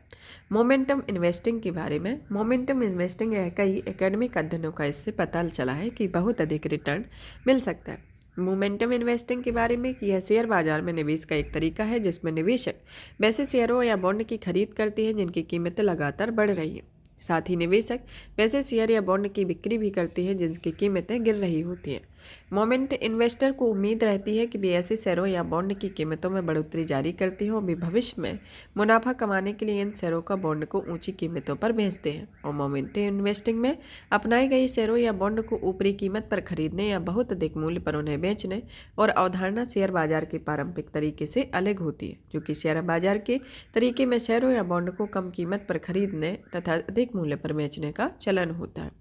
मोमेंटम इन्वेस्टिंग के बारे में। मोमेंटम इन्वेस्टिंग कई एकेडमिक अध्ययनों का इससे पता चला है कि बहुत अधिक रिटर्न मिल सकता है। मोमेंटम इन्वेस्टिंग के बारे में कि यह शेयर बाजार में निवेश का एक तरीका है जिसमें निवेशक वैसे शेयरों या बॉन्ड की खरीद करते हैं जिनकी कीमतें लगातार बढ़ रही है। साथ ही निवेशक वैसे शेयर या बॉन्ड की बिक्री भी करते हैं जिनकी कीमतें गिर रही होती हैं। मोमेंट इन्वेस्टर को उम्मीद रहती है कि वे ऐसे शेयरों या बॉन्ड की कीमतों में बढ़ोतरी जारी करते हैं और वे भविष्य में मुनाफा कमाने के लिए इन शेयरों का बॉन्ड को ऊंची कीमतों पर बेचते हैं। और मोमेंट इन्वेस्टिंग में अपनाई गई शेयरों या बॉन्ड को ऊपरी कीमत पर खरीदने या बहुत अधिक मूल्य पर उन्हें बेचने और अवधारणा शेयर बाजार के पारंपरिक तरीके से अलग होती है, जो कि शेयर बाजार के तरीके में शेयरों या बॉन्ड को कम कीमत पर खरीदने तथा अधिक मूल्य पर बेचने का चलन होता है।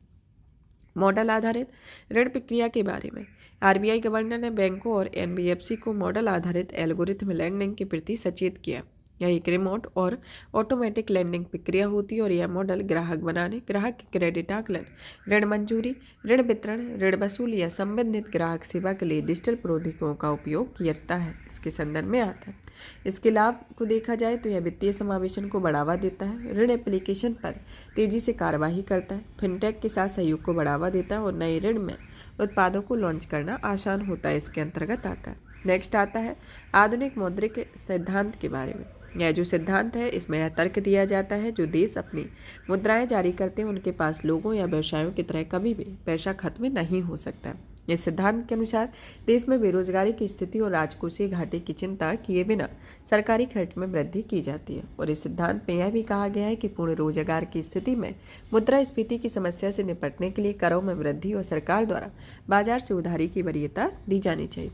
मॉडल आधारित ऋण प्रक्रिया के बारे में। आरबीआई गवर्नर ने बैंकों और एनबीएफसी को मॉडल आधारित एल्गोरिथम लैंडिंग के प्रति सचेत किया। यह एक रिमोट और ऑटोमेटिक लैंडिंग प्रक्रिया होती है और यह मॉडल ग्राहक बनाने, ग्राहक के क्रेडिट आकलन, ऋण मंजूरी, ऋण वितरण, ऋण वसूल या संबंधित ग्राहक सेवा के लिए डिजिटल प्रौद्योगिकियों का उपयोग करता है। इसके संदर्भ में आता है। इसके लाभ को देखा जाए तो यह वित्तीय समावेशन को बढ़ावा देता है, ऋण एप्लीकेशन पर तेजी से कार्यवाही करता है, फिनटेक के साथ सहयोग को बढ़ावा देता है और नए ऋण में उत्पादों को लॉन्च करना आसान होता है। इसके अंतर्गत आता है। नेक्स्ट आता है आधुनिक मौद्रिक सिद्धांत के बारे में। यह जो सिद्धांत है इसमें यह तर्क दिया जाता है जो देश अपनी मुद्राएं जारी करते हैं उनके पास लोगों या व्यवसायों की तरह कभी भी पैसा खत्म नहीं हो सकता। इस सिद्धांत के अनुसार देश में बेरोजगारी की स्थिति और राजकोषीय घाटे की चिंता किए बिना सरकारी खर्च में वृद्धि की जाती है। और इस सिद्धांत में यह भी कहा गया है कि पूर्ण रोजगार की स्थिति में मुद्रास्फीति की समस्या से निपटने के लिए करों में वृद्धि और सरकार द्वारा बाजार से उधारी की वरीयता दी जानी चाहिए।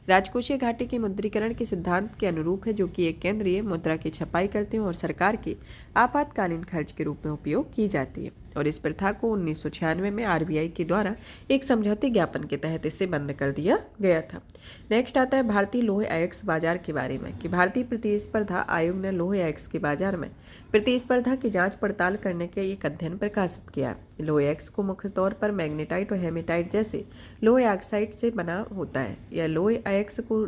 राजकोषीय घाटे के मुद्रीकरण के सिद्धांत के अनुरूप है, जो कि एक केंद्रीय मुद्रा की छपाई करते हैं और सरकार के आपातकालीन खर्च के रूप में उपयोग की जाती है। और इस प्रथा को 1996 में आरबीआई के द्वारा एक समझौते ज्ञापन के तहत इसे बंद कर दिया गया था। नेक्स्ट आता है भारतीय लोहे अयस्क बाजार के बारे में कि भारतीय प्रतिस्पर्धा आयोग ने लोहे अयस्क के बाजार में प्रतिस्पर्धा की जांच पड़ताल करने के एक अध्ययन प्रकाशित किया। लोहे अयस्क को मुख्य तौर पर मैग्नेटाइट और हेमेटाइट जैसे लोहे ऑक्साइड से बना होता है। यह लोहे अयस्क को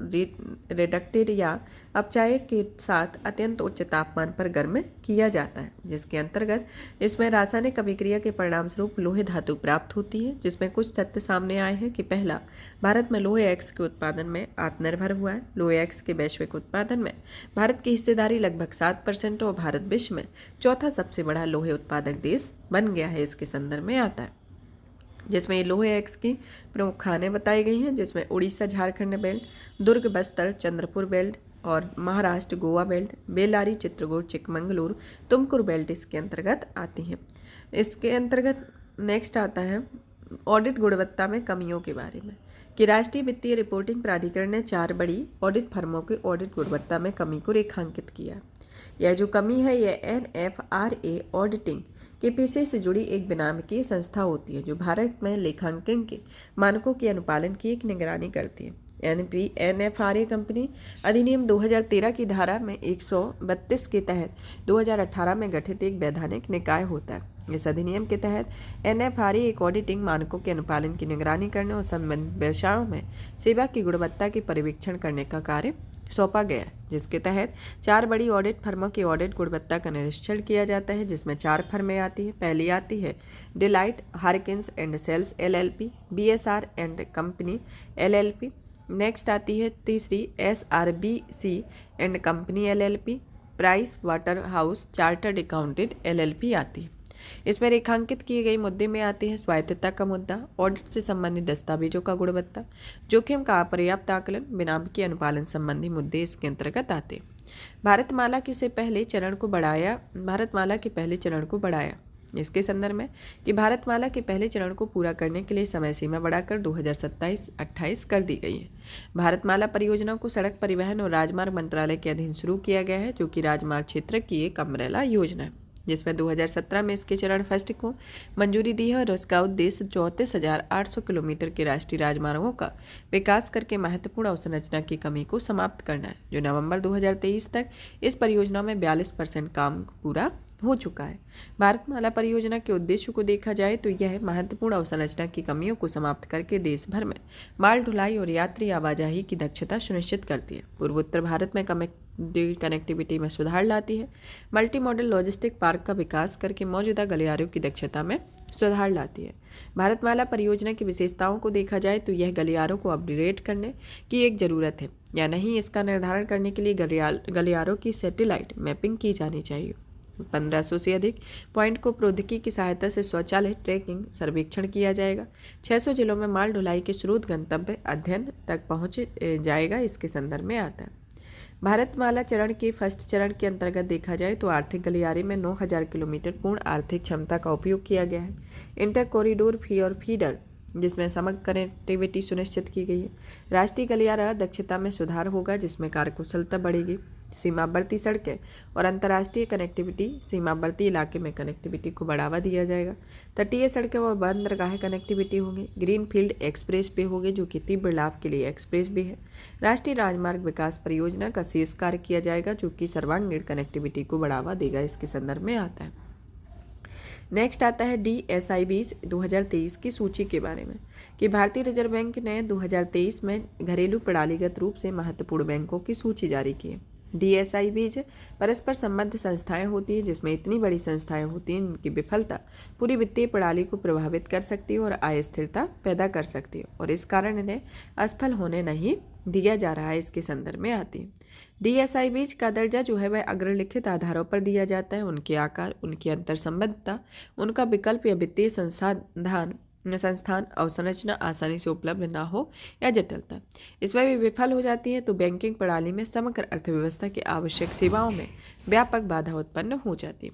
रिडक्टेड या अपचायक के साथ अत्यंत उच्च तापमान पर गर्म किया जाता है, जिसके अंतर्गत इसमें रासायनिक अभिक्रिया के परिणामस्वरूप लोहे धातु प्राप्त होती है, जिसमें कुछ तथ्य सामने आए हैं कि पहला, भारत में लोहे अयस्क के उत्पादन में आत्मनिर्भर हुआ है। लोहे अयस्क के वैश्विक उत्पादन में भारत की हिस्सेदारी लगभग 7% और भारत विश्व में चौथा सबसे बड़ा लोहे उत्पादक देश बन गया है। इसके संदर्भ में आता है जिसमें लोहे अयस्क की प्रमुख खानें बताई गई हैं, जिसमें उड़ीसा झारखंड बेल्ट, दुर्ग बस्तर चंद्रपुर बेल्ट और महाराष्ट्र गोवा बेल्ट, बेल्लारी चित्रकूट चिकमंगलुरु तुमकुर बेल्ट इसके अंतर्गत आती हैं। इसके अंतर्गत नेक्स्ट आता है ऑडिट गुणवत्ता में कमियों के बारे में कि राष्ट्रीय वित्तीय रिपोर्टिंग प्राधिकरण ने 4 बड़ी ऑडिट फर्मों के ऑडिट गुणवत्ता में कमी को रेखांकित किया। यह जो कमी है यह NFRA ऑडिटिंग के पेशे से जुड़ी एक विनामकीय संस्था होती है जो भारत में लेखांकन के मानकों के अनुपालन की एक निगरानी करती है। NFRA कंपनी अधिनियम 2013 की धारा में 132 के तहत 2018 में गठित एक वैधानिक निकाय होता है। इस अधिनियम के तहत NFRA एक ऑडिटिंग मानकों के अनुपालन की निगरानी करने और संबंधित व्यवसायों में सेवा की गुणवत्ता की पर्यवेक्षण करने का कार्य सौंपा गया है, जिसके तहत 4 बड़ी ऑडिट फर्मों की ऑडिट गुणवत्ता का निरीक्षण किया जाता है, जिसमें 4 फर्में आती हैं। पहली आती है Deloitte Haskins and Sells LLP, BSR and company LLP। Next आती है तीसरी SRBC and company LLP, Price Waterhouse chartered accountant LLP आती है। इसमें रेखांकित किए गए मुद्दे में आते हैं स्वायत्तता का मुद्दा, ऑडिट से संबंधित दस्तावेजों का गुणवत्ता, जोखिम का अपर्याप्त आकलन, बिनामी अनुपालन संबंधी मुद्दे इसके अंतर्गत आते हैं। भारतमाला के पहले चरण को बढ़ाया इसके संदर्भ में कि भारतमाला के पहले चरण को पूरा करने के लिए समय सीमा बढ़ाकर 2027-28 कर दी गई है। भारतमाला परियोजना को सड़क परिवहन और राजमार्ग मंत्रालय के अधीन शुरू किया गया है, जो कि राजमार्ग क्षेत्र की एक अम्ब्रेला योजना है, जिसमें 2017 में इसके चरण फर्स्ट को मंजूरी दी है और इसका उद्देश्य 34,800 किलोमीटर के राष्ट्रीय राजमार्गों का विकास करके महत्वपूर्ण अवसंरचना की कमी को समाप्त करना है, जो नवंबर 2023 तक इस परियोजना में 42% काम पूरा हो चुका है। भारतमाला परियोजना के उद्देश्य को देखा जाए तो यह महत्वपूर्ण अवसंरचना की कमियों को समाप्त करके देश भर में माल ढुलाई और यात्री आवाजाही की दक्षता सुनिश्चित करती है, पूर्वोत्तर भारत में कनेक्टिविटी में सुधार लाती है, मल्टी मॉडल लॉजिस्टिक पार्क का विकास करके मौजूदा गलियारों की दक्षता में सुधार लाती है। भारतमाला परियोजना की विशेषताओं को देखा जाए तो यह गलियारों को अपग्रेड करने की एक ज़रूरत है या नहीं, इसका निर्धारण करने के लिए गलियारों की सैटेलाइट मैपिंग की जानी चाहिए। 1500 से अधिक पॉइंट को प्रौद्योगिकी की सहायता से स्वचालित ट्रैकिंग सर्वेक्षण किया जाएगा। 600 जिलों में माल ढुलाई के स्रोत गंतव्य अध्ययन तक पहुँच जाएगा, इसके संदर्भ में आता है। भारतमाला चरण के फर्स्ट चरण के अंतर्गत देखा जाए तो आर्थिक गलियारे में 9,000 किलोमीटर पूर्ण आर्थिक क्षमता का उपयोग किया गया है। इंटर कॉरिडोर फी और फीडर जिसमें समग्र कनेक्टिविटी सुनिश्चित की गई है। राष्ट्रीय गलियारा दक्षता में सुधार होगा, जिसमें कार्यकुशलता बढ़ेगी। सीमावर्ती सड़कें और अंतर्राष्ट्रीय कनेक्टिविटी, सीमावर्ती इलाके में कनेक्टिविटी को बढ़ावा दिया जाएगा। तटीय सड़कें और बंदरगाह कनेक्टिविटी होंगे। ग्रीन फील्ड एक्सप्रेस वे होंगे, जो कि तीव्र लाभ के लिए एक्सप्रेस वे है। राष्ट्रीय राजमार्ग विकास परियोजना का शेष कार्य किया जाएगा, जो कि सर्वांगीण कनेक्टिविटी को बढ़ावा देगा, इसके संदर्भ में आता है। नेक्स्ट आता है DSIBs 2023 की सूची के बारे में कि भारतीय रिजर्व बैंक ने 2023 में घरेलू प्रणालीगत रूप से महत्वपूर्ण बैंकों की सूची जारी की है। DSIBs परस्पर संबद्ध संस्थाएं होती हैं, जिसमें इतनी बड़ी संस्थाएं होती हैं इनकी विफलता पूरी वित्तीय प्रणाली को प्रभावित कर सकती है और अस्थिरता पैदा कर सकती है, और इस कारण इन्हें असफल होने नहीं दिया जा रहा है, इसके संदर्भ में आती है। DSIBs का दर्जा जो है वह अग्रलिखित आधारों पर दिया जाता है। उनके आकार, उनकी अंतर संबद्धता, उनका विकल्प या वित्तीय संस्थान अवसंरचना आसानी से उपलब्ध ना हो या जटिलता इसमें भी विफल हो जाती है, तो बैंकिंग प्रणाली में समग्र अर्थव्यवस्था की आवश्यक सेवाओं में व्यापक बाधा उत्पन्न हो जाती है।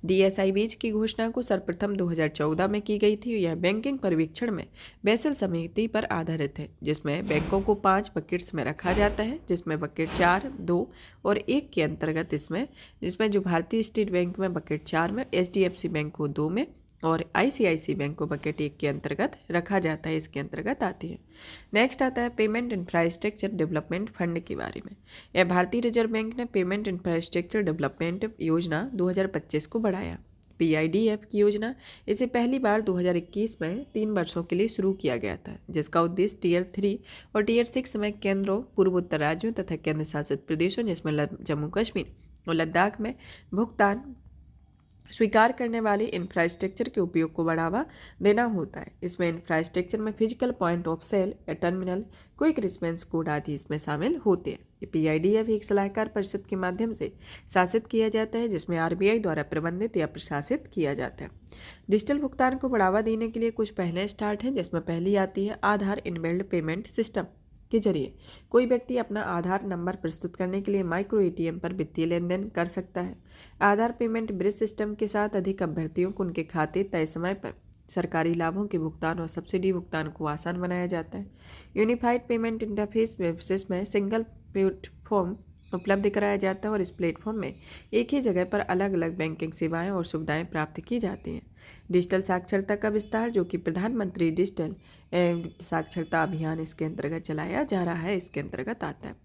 DSIBs की घोषणा को सर्वप्रथम 2014 में की गई थी। यह बैंकिंग पर्यवेक्षण में बेसल समिति पर आधारित है, जिसमें बैंकों को 5 बकेट्स में रखा जाता है, जिसमें बकेट 4, 2 और 1 के अंतर्गत जिसमें जो भारतीय स्टेट बैंक में बकेट 4 में, HDFC बैंक को 2 में और ICICI बैंक को बकेट 1 के अंतर्गत रखा जाता है, इसके अंतर्गत आती है। नेक्स्ट आता है पेमेंट इंफ्रास्ट्रक्चर डेवलपमेंट फंड के बारे में। यह भारतीय रिजर्व बैंक ने पेमेंट इंफ्रास्ट्रक्चर डेवलपमेंट योजना 2025 को बढ़ाया। PIDF की योजना इसे पहली बार 2021 में 3 वर्षों के लिए शुरू किया गया था, जिसका उद्देश्य टियर 3 और टियर 6 में केंद्रों, पूर्वोत्तर राज्यों तथा केंद्र शासित प्रदेशों जिसमें जम्मू कश्मीर और लद्दाख में भुगतान स्वीकार करने वाले इंफ्रास्ट्रक्चर के उपयोग को बढ़ावा देना होता है। इसमें इंफ्रास्ट्रक्चर में फिजिकल पॉइंट ऑफ सेल या टर्मिनल, क्विक रिस्पॉन्स कोड आदि इसमें शामिल होते हैं। PIDF एक सलाहकार परिषद के माध्यम से शासित किया जाता है, जिसमें RBI द्वारा प्रबंधित या प्रशासित किया जाता है। डिजिटल भुगतान को बढ़ावा देने के लिए कुछ पहले स्टार्ट हैं, जिसमें पहली आती है आधार इनबिल्ड पेमेंट सिस्टम के जरिए कोई व्यक्ति अपना आधार नंबर प्रस्तुत करने के लिए माइक्रो ATM पर वित्तीय लेन देन कर सकता है। आधार पेमेंट ब्रिज सिस्टम के साथ अधिक अभ्यर्थियों को उनके खाते तय समय पर सरकारी लाभों के भुगतान और सब्सिडी भुगतान को आसान बनाया जाता है। यूनिफाइड पेमेंट इंटरफेस में सिंगल प्लेटफॉर्म उपलब्ध कराया जाता है और इस प्लेटफॉर्म में एक ही जगह पर अलग अलग बैंकिंग सेवाएं और सुविधाएं प्राप्त की जाती हैं। डिजिटल साक्षरता का विस्तार, जो कि प्रधानमंत्री डिजिटल एवं साक्षरता अभियान इसके अंतर्गत चलाया जा रहा है, इसके अंतर्गत आता है।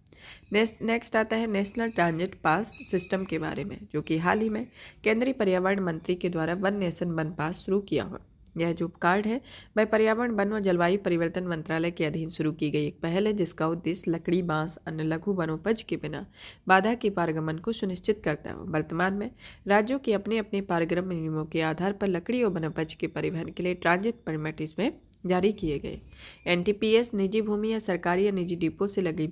नेक्स्ट आता है नेशनल ट्रांजिट पास सिस्टम के बारे में, जो कि हाल ही में केंद्रीय पर्यावरण मंत्री के द्वारा वन नेशन वन पास शुरू किया हुआ। यह जो कार्ड है वह पर्यावरण, वन व जलवायु परिवर्तन मंत्रालय के अधीन शुरू की गई एक पहल है, जिसका उद्देश्य लकड़ी, बांस, अन्य लघु वनोपज के बिना बाधा के पारगमन को सुनिश्चित करता है। वर्तमान में राज्यों के अपने अपने पारगमन नियमों के आधार पर लकड़ी और वनोपज के परिवहन के लिए ट्रांजिट परमिट इसमें जारी किए गए। एनटीपीएस निजी भूमि या सरकारी या निजी डिपो से लगी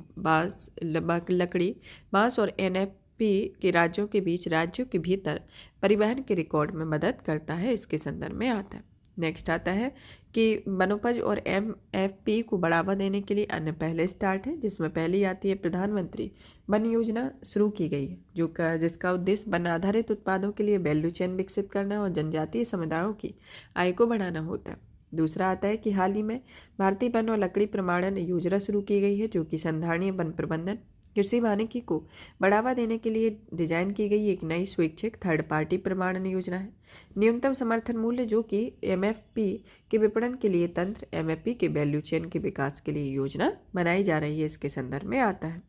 लकड़ी, बांस और एनएफपी के राज्यों के बीच राज्यों के भीतर परिवहन के रिकॉर्ड में मदद करता है, इसके संदर्भ में आता है। नेक्स्ट आता है कि वनोपज और एमएफपी को बढ़ावा देने के लिए अन्य पहले स्टार्ट है, जिसमें पहली आती है प्रधानमंत्री वन योजना शुरू की गई है, जिसका उद्देश्य वन आधारित उत्पादों के लिए वैल्यू चेन विकसित करना और जनजातीय समुदायों की आय को बढ़ाना होता है। दूसरा आता है कि हाल ही में भारतीय वन और लकड़ी प्रमाणन योजना शुरू की गई है, जो कि संधारणीय वन प्रबंधन कृषि वानिकी को बढ़ावा देने के लिए डिजाइन की गई एक नई स्वैच्छिक थर्ड पार्टी प्रमाणन योजना है। न्यूनतम समर्थन मूल्य, जो कि एमएफपी के विपणन के लिए तंत्र, एमएफपी के वैल्यू चेन के विकास के लिए योजना बनाई जा रही है, इसके संदर्भ में आता है।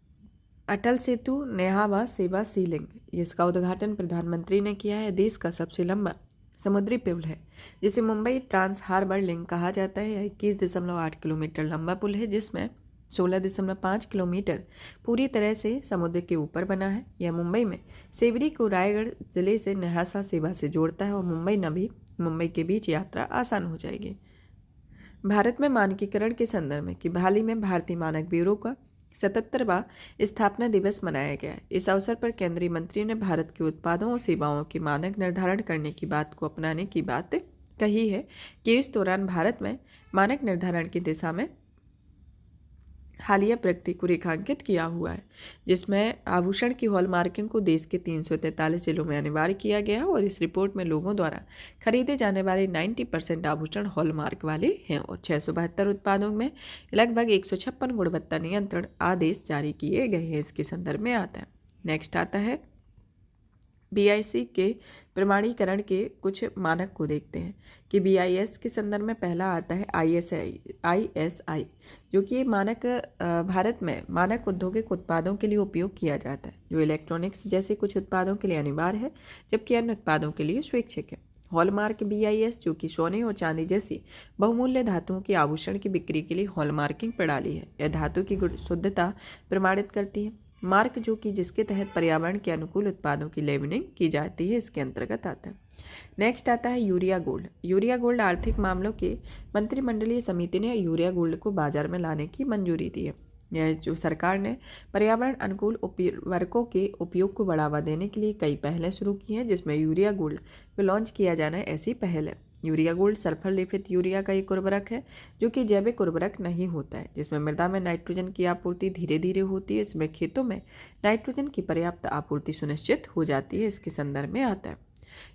अटल सेतु नेहावा सेवा सीलिंग, इसका उद्घाटन प्रधानमंत्री ने किया है। देश का सबसे लंबा समुद्री पुल है, जिसे मुंबई ट्रांस हार्बर लिंक कहा जाता है। 21.8 किलोमीटर लंबा पुल है, जिसमें 16.5 किलोमीटर पूरी तरह से समुद्र के ऊपर बना है। यह मुंबई में सेवरी को रायगढ़ जिले से नहासा सेवा से जोड़ता है और मुंबई नवी मुंबई के बीच यात्रा आसान हो जाएगी। भारत में मानकीकरण के संदर्भ में कि हाल ही में भारतीय मानक ब्यूरो का 77वां स्थापना दिवस मनाया गया है। इस अवसर पर केंद्रीय मंत्री ने भारत के उत्पादों और सेवाओं के मानक निर्धारण करने की बात को अपनाने की बात कही है कि इस दौरान भारत में मानक निर्धारण की दिशा में हालिया प्रगति को रेखांकित किया हुआ है, जिसमें आभूषण की हॉलमार्किंग को देश के 343 जिलों में अनिवार्य किया गया और इस रिपोर्ट में लोगों द्वारा खरीदे जाने वाले 90% आभूषण हॉलमार्क वाले हैं और 672 उत्पादों में लगभग 156 गुणवत्ता नियंत्रण आदेश जारी किए गए हैं, इसके संदर्भ में आता है। नेक्स्ट आता है बीआईसी के प्रमाणीकरण के कुछ मानक को देखते हैं कि बीआईएस के संदर्भ में पहला आता है आईएसआई, जो कि ये मानक भारत में मानक औद्योगिक उत्पादों के लिए उपयोग किया जाता है, जो इलेक्ट्रॉनिक्स जैसे कुछ उत्पादों के लिए अनिवार्य है, जबकि अन्य उत्पादों के लिए स्वैच्छिक है। हॉलमार्क बीआईएस, जो कि सोने और चांदी जैसी बहुमूल्य धातुओं के आभूषण की बिक्री के लिए हॉलमार्किंग प्रणाली है। यह धातु की शुद्धता प्रमाणित करती है। मार्क, जो कि जिसके तहत पर्यावरण के अनुकूल उत्पादों की लेबलिंग की जाती है, इसके अंतर्गत आता है। नेक्स्ट आता है यूरिया गोल्ड। यूरिया गोल्ड आर्थिक मामलों के मंत्रिमंडलीय समिति ने यूरिया गोल्ड को बाजार में लाने की मंजूरी दी है। यह जो सरकार ने पर्यावरण अनुकूल उर्वरकों के उपयोग को बढ़ावा देने के लिए कई पहलें शुरू की हैं, जिसमें यूरिया गोल्ड को लॉन्च किया जाना ऐसी पहल है। यूरिया गोल्ड सल्फर लेपित यूरिया का एक उर्वरक है, जो कि जैविक उर्वरक नहीं होता है, जिसमें मृदा में नाइट्रोजन की आपूर्ति धीरे धीरे होती है। इसमें खेतों में नाइट्रोजन की पर्याप्त आपूर्ति सुनिश्चित हो जाती है, इसके संदर्भ में आता है।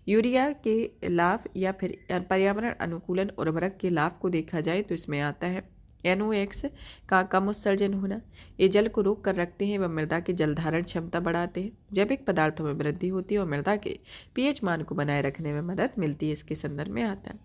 यूरिया के लाभ या फिर पर्यावरण अनुकूलन उर्वरक के लाभ को देखा जाए तो इसमें आता है NOx का कम उत्सर्जन होना, ये जल को रोक कर रखते हैं व मृदा की जल धारण क्षमता बढ़ाते हैं। जैविक पदार्थों में वृद्धि होती है और मृदा के pH मान को बनाए रखने में मदद मिलती है, इसके संदर्भ में आता है।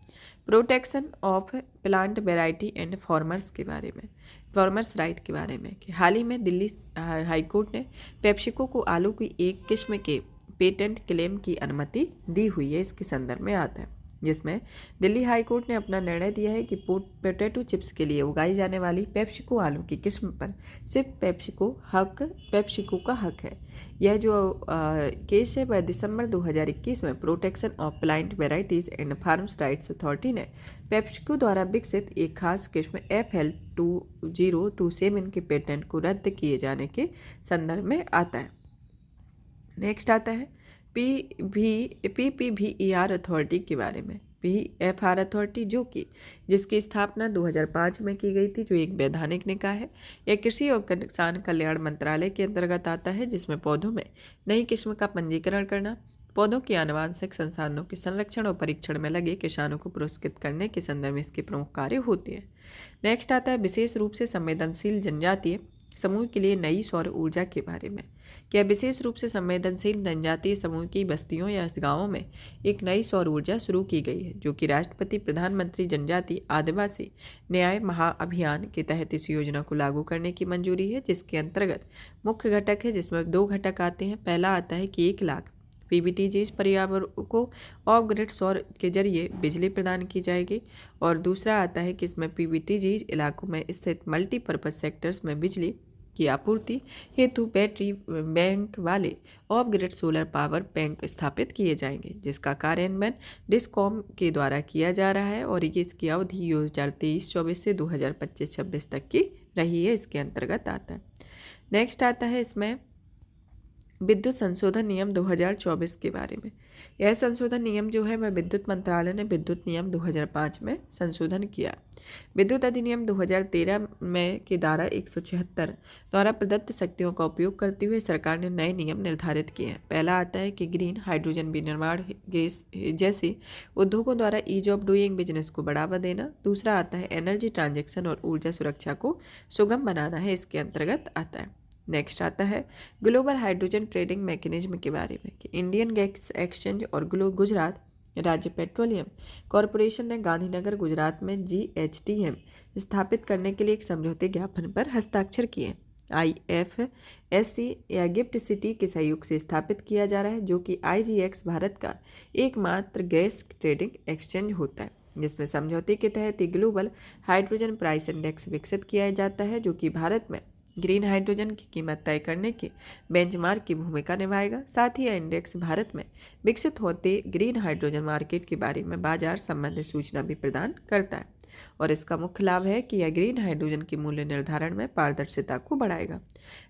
Protection of plant variety and farmers के बारे में, फार्मर्स राइट के बारे में कि हाल ही में दिल्ली हाईकोर्ट ने पेप्सिको को आलू की एक किस्म के पेटेंट क्लेम की अनुमति दी हुई है, इसके संदर्भ में आता है, जिसमें दिल्ली हाईकोर्ट ने अपना निर्णय दिया है कि पोटैटो चिप्स के लिए उगाई जाने वाली पेप्सिको आलू की किस्म पर सिर्फ पेप्सिको का हक है। यह जो केस है वह दिसंबर 2021 में protection of plant varieties and farms rights authority ने पेप्सिको द्वारा विकसित एक खास किस्म FL2027 के पेटेंट को रद्द किए जाने के संदर्भ में आता है। नेक्स्ट आता है PPVER अथॉरिटी के बारे में। PFR अथॉरिटी, जो कि जिसकी स्थापना 2005 में की गई थी, जो एक वैधानिक निकाय है। यह कृषि और किसान कल्याण मंत्रालय के अंतर्गत आता है, जिसमें पौधों में नई किस्म का पंजीकरण करना, पौधों के आनुवंशिक संसाधनों के संरक्षण और परीक्षण में लगे किसानों को पुरस्कृत करने के संदर्भ में इसके प्रमुख कार्य होते हैं। नेक्स्ट आता है विशेष रूप से संवेदनशील जनजातीय समूह के लिए नई सौर ऊर्जा के बारे में। क्या विशेष रूप से संवेदनशील जनजातीय समूह की बस्तियों या गांवों में एक नई सौर ऊर्जा शुरू की गई है, जो कि राष्ट्रपति प्रधानमंत्री जनजातीय आदिवासी न्याय महाअभियान के तहत इस योजना को लागू करने की मंजूरी है, जिसके अंतर्गत मुख्य घटक है, जिसमें 2 घटक आते हैं। पहला आता है कि 1 लाख PBTGs पर्यावरण को ऑफ ग्रिड सौर के जरिए बिजली प्रदान की जाएगी, और दूसरा आता है कि इसमें PBTGs इलाकों में स्थित मल्टीपर्पज सेक्टर्स में बिजली की आपूर्ति हेतु बैटरी बैंक वाले of grid solar power bank स्थापित किए जाएंगे, जिसका कार्यान्वयन डिस्कॉम के द्वारा किया जा रहा है, और इसकी अवधि 2023-24 से 2025-26 तक की रही है। इसके अंतर्गत आता है। नेक्स्ट आता है इसमें विद्युत संशोधन नियम 2024 के बारे में। यह संशोधन नियम जो है वह विद्युत मंत्रालय ने विद्युत नियम 2005 में संशोधन किया। विद्युत अधिनियम 2013 में की धारा 176 द्वारा प्रदत्त शक्तियों का उपयोग करते हुए सरकार ने नए नियम निर्धारित किए हैं। पहला आता है कि ग्रीन हाइड्रोजन विनिर्माण गैस जैसे उद्योगों द्वारा ईज ऑफ डूइंग बिजनेस को बढ़ावा देना। दूसरा आता है एनर्जी ट्रांजैक्शन और ऊर्जा सुरक्षा को सुगम बनाना है, इसके अंतर्गत आता है। नेक्स्ट आता है ग्लोबल हाइड्रोजन ट्रेडिंग मैकेनिज्म के बारे में कि इंडियन गैस एक्सचेंज और गुजरात राज्य पेट्रोलियम कॉरपोरेशन ने गांधीनगर गुजरात में GHTM स्थापित करने के लिए एक समझौते ज्ञापन पर हस्ताक्षर किए। IFSC या गिफ्ट सिटी के सहयोग से स्थापित किया जा रहा है, जो कि IGX भारत का एकमात्र गैस ट्रेडिंग एक्सचेंज होता है, जिसमें समझौते के तहत ग्लोबल हाइड्रोजन प्राइस इंडेक्स विकसित किया जाता है, जो कि भारत में ग्रीन हाइड्रोजन की कीमत तय करने के बेंचमार्क की भूमिका निभाएगा। साथ ही यह इंडेक्स भारत में विकसित होते ग्रीन हाइड्रोजन मार्केट के बारे में बाजार संबंधी सूचना भी प्रदान करता है, और इसका मुख्य लाभ है कि यह ग्रीन हाइड्रोजन के मूल्य निर्धारण में पारदर्शिता को बढ़ाएगा।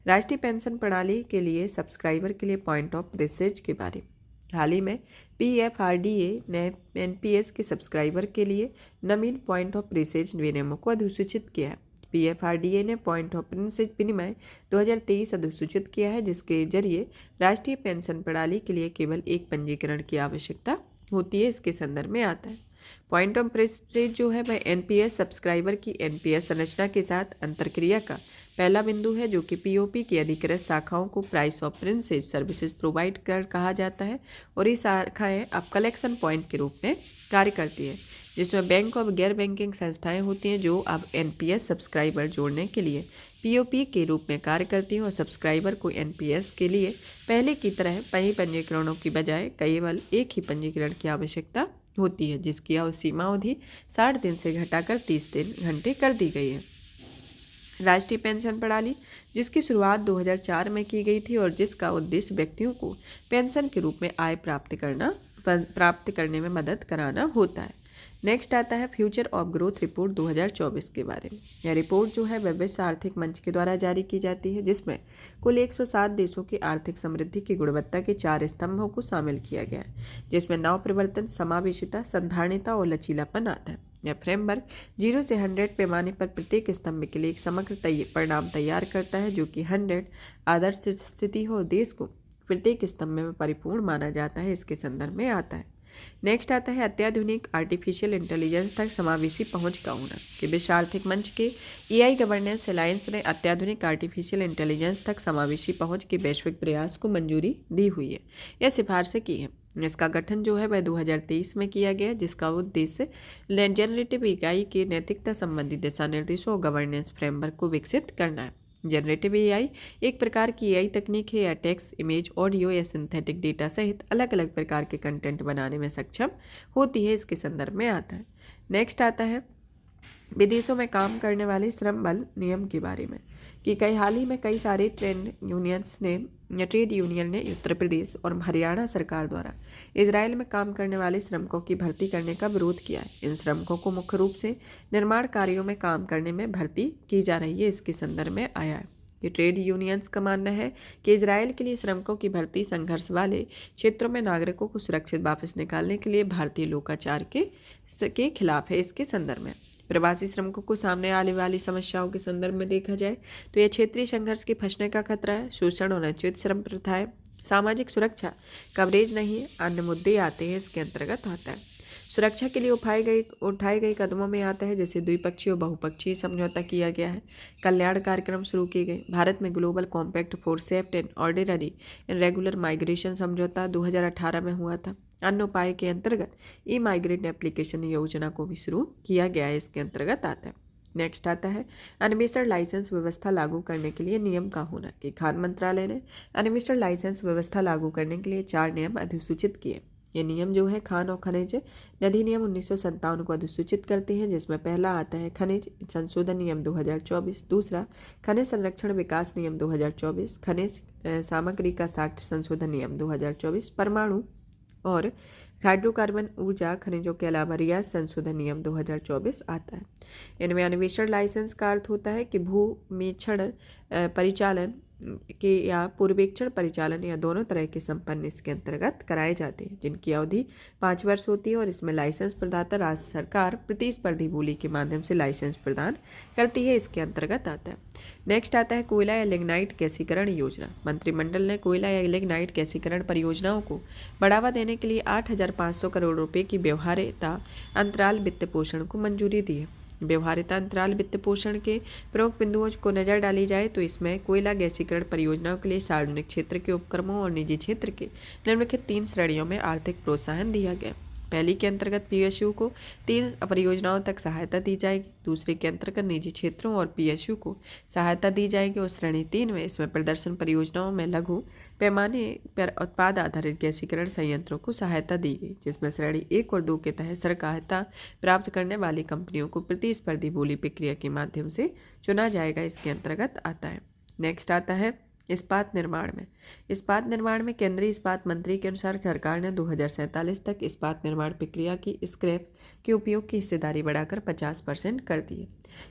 राष्ट्रीय पेंशन प्रणाली के लिए सब्सक्राइबर के लिए पॉइंट ऑफ प्रेस्टीज के बारे में हाल ही में PFRDA ने NPS के सब्सक्राइबर के लिए नवीन पॉइंट ऑफ प्रेस्टीज विनियमों को अधिसूचित किया है। PFRDA ने पॉइंट ऑफ प्रेस्टीज विनिमय 2023 अधिसूचित किया है, जिसके जरिए राष्ट्रीय पेंशन प्रणाली के लिए केवल एक पंजीकरण की आवश्यकता होती है। इसके संदर्भ में आता है पॉइंट ऑफ प्रेस्टीज जो है वह NPS सब्सक्राइबर की NPS संरचना के साथ अंतरक्रिया का पहला बिंदु है, जो कि POP की अधिकृत शाखाओं को price of Prestige services provide कर कहा जाता है, और ये शाखाएं अब कलेक्शन पॉइंट के रूप में कार्य करती है, जिसमें बैंक और गैर बैंकिंग संस्थाएं होती हैं जो अब NPS सब्सक्राइबर जोड़ने के लिए POP के रूप में कार्य करती हैं, और सब्सक्राइबर को NPS के लिए पहले की तरह कई पंजीकरणों की बजाय केवल एक ही पंजीकरण की आवश्यकता होती है, जिसकी सीमा अवधि 60 दिन से घटाकर 30 घंटे कर दी गई है। राष्ट्रीय पेंशन प्रणाली, जिसकी शुरुआत 2004 में की गई थी और जिसका उद्देश्य व्यक्तियों को पेंशन के रूप में आय प्राप्त करने में मदद कराना होता है। नेक्स्ट आता है फ्यूचर ऑफ ग्रोथ रिपोर्ट 2024 के बारे में। यह रिपोर्ट जो है विश्व आर्थिक मंच के द्वारा जारी की जाती है, जिसमें कुल 107 देशों की आर्थिक समृद्धि की गुणवत्ता के 4 स्तंभों को शामिल किया गया है, जिसमें नव परिवर्तन, समावेशिता, संधारणीयता और लचीलापन आता है। यह फ्रेमवर्क 0 से 100 पैमाने पर प्रत्येक स्तंभ के लिए एक समग्र परिणाम तैयार करता है, जो कि 100 आदर्श स्थिति हो, देश को प्रत्येक स्तंभ में परिपूर्ण माना जाता है। इसके संदर्भ में आता है। नेक्स्ट आता है अत्याधुनिक आर्टिफिशियल इंटेलिजेंस तक समावेशी पहुंच का होना कि विश्व आर्थिक मंच के AI गवर्नेंस अलायंस ने अत्याधुनिक आर्टिफिशियल इंटेलिजेंस तक समावेशी पहुंच के वैश्विक प्रयास को मंजूरी दी हुई है, यह सिफारिशें की है। इसका गठन जो है वह 2023 में किया गया, जिसका उद्देश्य जनरेटिव AI के नैतिकता संबंधी दिशा निर्देशों और गवर्नेंस फ्रेमवर्क को विकसित करना है। जनरेटिव AI एक प्रकार की AI तकनीक है, या टेक्स्ट, इमेज, ऑडियो या सिंथेटिक डेटा सहित अलग अलग प्रकार के कंटेंट बनाने में सक्षम होती है। इसके संदर्भ में आता है। नेक्स्ट आता है विदेशों में काम करने वाले श्रम बल नियम के बारे में कि हाल ही में कई सारे ट्रेड यूनियन ने उत्तर प्रदेश और हरियाणा सरकार द्वारा इजराइल में काम करने वाले श्रमिकों की भर्ती करने का विरोध किया है। इन श्रमिकों को मुख्य रूप से निर्माण कार्यों में काम करने में भर्ती की जा रही है। इसके संदर्भ में आया है कि ट्रेड यूनियंस का मानना है कि इजराइल के लिए श्रमिकों की भर्ती संघर्ष वाले क्षेत्रों में नागरिकों को सुरक्षित वापस निकालने के लिए भारतीय लोकाचार के खिलाफ है। इसके संदर्भ में प्रवासी श्रमिकों को सामने आने वाली समस्याओं के संदर्भ में देखा जाए तो यह क्षेत्रीय संघर्ष के फंसने का खतरा है, शोषण और अनुचित श्रम प्रथाएं, सामाजिक सुरक्षा कवरेज नहीं है, अन्य मुद्दे आते हैं। इसके अंतर्गत आता है सुरक्षा के लिए उठाए गए कदमों में आता है जैसे द्विपक्षीय और बहुपक्षीय समझौता किया गया है। कल्याण कार्यक्रम शुरू किए गए। भारत में global compact for safe and ordinary and regular migration समझौता 2018 में हुआ था। अन्य उपाय के अंतर्गत ई माइग्रेंट एप्लीकेशन योजना को भी शुरू किया गया है, इसके अंतर्गत आता है। नेक्स्ट आता है अन्वेषण लाइसेंस व्यवस्था लागू करने के लिए नियम का होना, कि खान मंत्रालय ने अन्वेषण लाइसेंस व्यवस्था लागू करने के लिए 4 नियम अधिसूचित किए। ये नियम जो है खान और खनिज अधिनियम 1957 को अधिसूचित करते हैं, जिसमें पहला आता है खनिज संशोधन नियम 2024, दूसरा खनिज संरक्षण विकास नियम 2024, खनिज सामग्री का साक्ष्य संशोधन नियम 2024, परमाणु और हाइड्रोकार्बन ऊर्जा खनिजों के अलावा रियाज संशोधन नियम 2024 आता है। इनमें अन्वेषण लाइसेंस का अर्थ होता है कि भूमिक्षण परिचालन के या पूर्वेक्षण परिचालन या दोनों तरह के संपन्न इसके अंतर्गत कराए जाते हैं, जिनकी अवधि 5 वर्ष होती है और इसमें लाइसेंस प्रदाता राज्य सरकार प्रतिस्पर्धी बोली के माध्यम से लाइसेंस प्रदान करती है, इसके अंतर्गत आता है। नेक्स्ट आता है कोयला या लिग्नाइट गैसीकरण योजना। मंत्रिमंडल ने कोयला या लिग्नाइट गैसीकरण परियोजनाओं को बढ़ावा देने के लिए 8,500 करोड़ रुपए की व्यवहार्यता अंतराल वित्त पोषण को मंजूरी दी है। व्यवहार्यता अंतराल वित्त पोषण के प्रमुख बिंदुओं को नजर डाली जाए तो इसमें कोयला गैसीकरण परियोजनाओं के लिए सार्वजनिक क्षेत्र के उपक्रमों और निजी क्षेत्र के निम्नलिखित 3 श्रेणियों में आर्थिक प्रोत्साहन दिया गया। पहली के अंतर्गत पीएसयू को 3 परियोजनाओं तक सहायता दी जाएगी, दूसरे के अंतर्गत निजी क्षेत्रों और पीएसयू को सहायता दी जाएगी और श्रेणी 3 में इसमें प्रदर्शन परियोजनाओं में लघु पैमाने पर उत्पाद आधारित गैसीकरण संयंत्रों को सहायता दी गई, जिसमें श्रेणी 1 और 2 के तहत सहायता प्राप्त करने वाली कंपनियों को प्रतिस्पर्धी बोली प्रक्रिया के माध्यम से चुना जाएगा, इसके अंतर्गत आता है। नेक्स्ट आता है इस्पात निर्माण में। इस्पात निर्माण में केंद्रीय इस्पात मंत्री के अनुसार सरकार ने 2047 तक इस्पात निर्माण प्रक्रिया की स्क्रैप के उपयोग की हिस्सेदारी बढ़ाकर 50% कर दी है।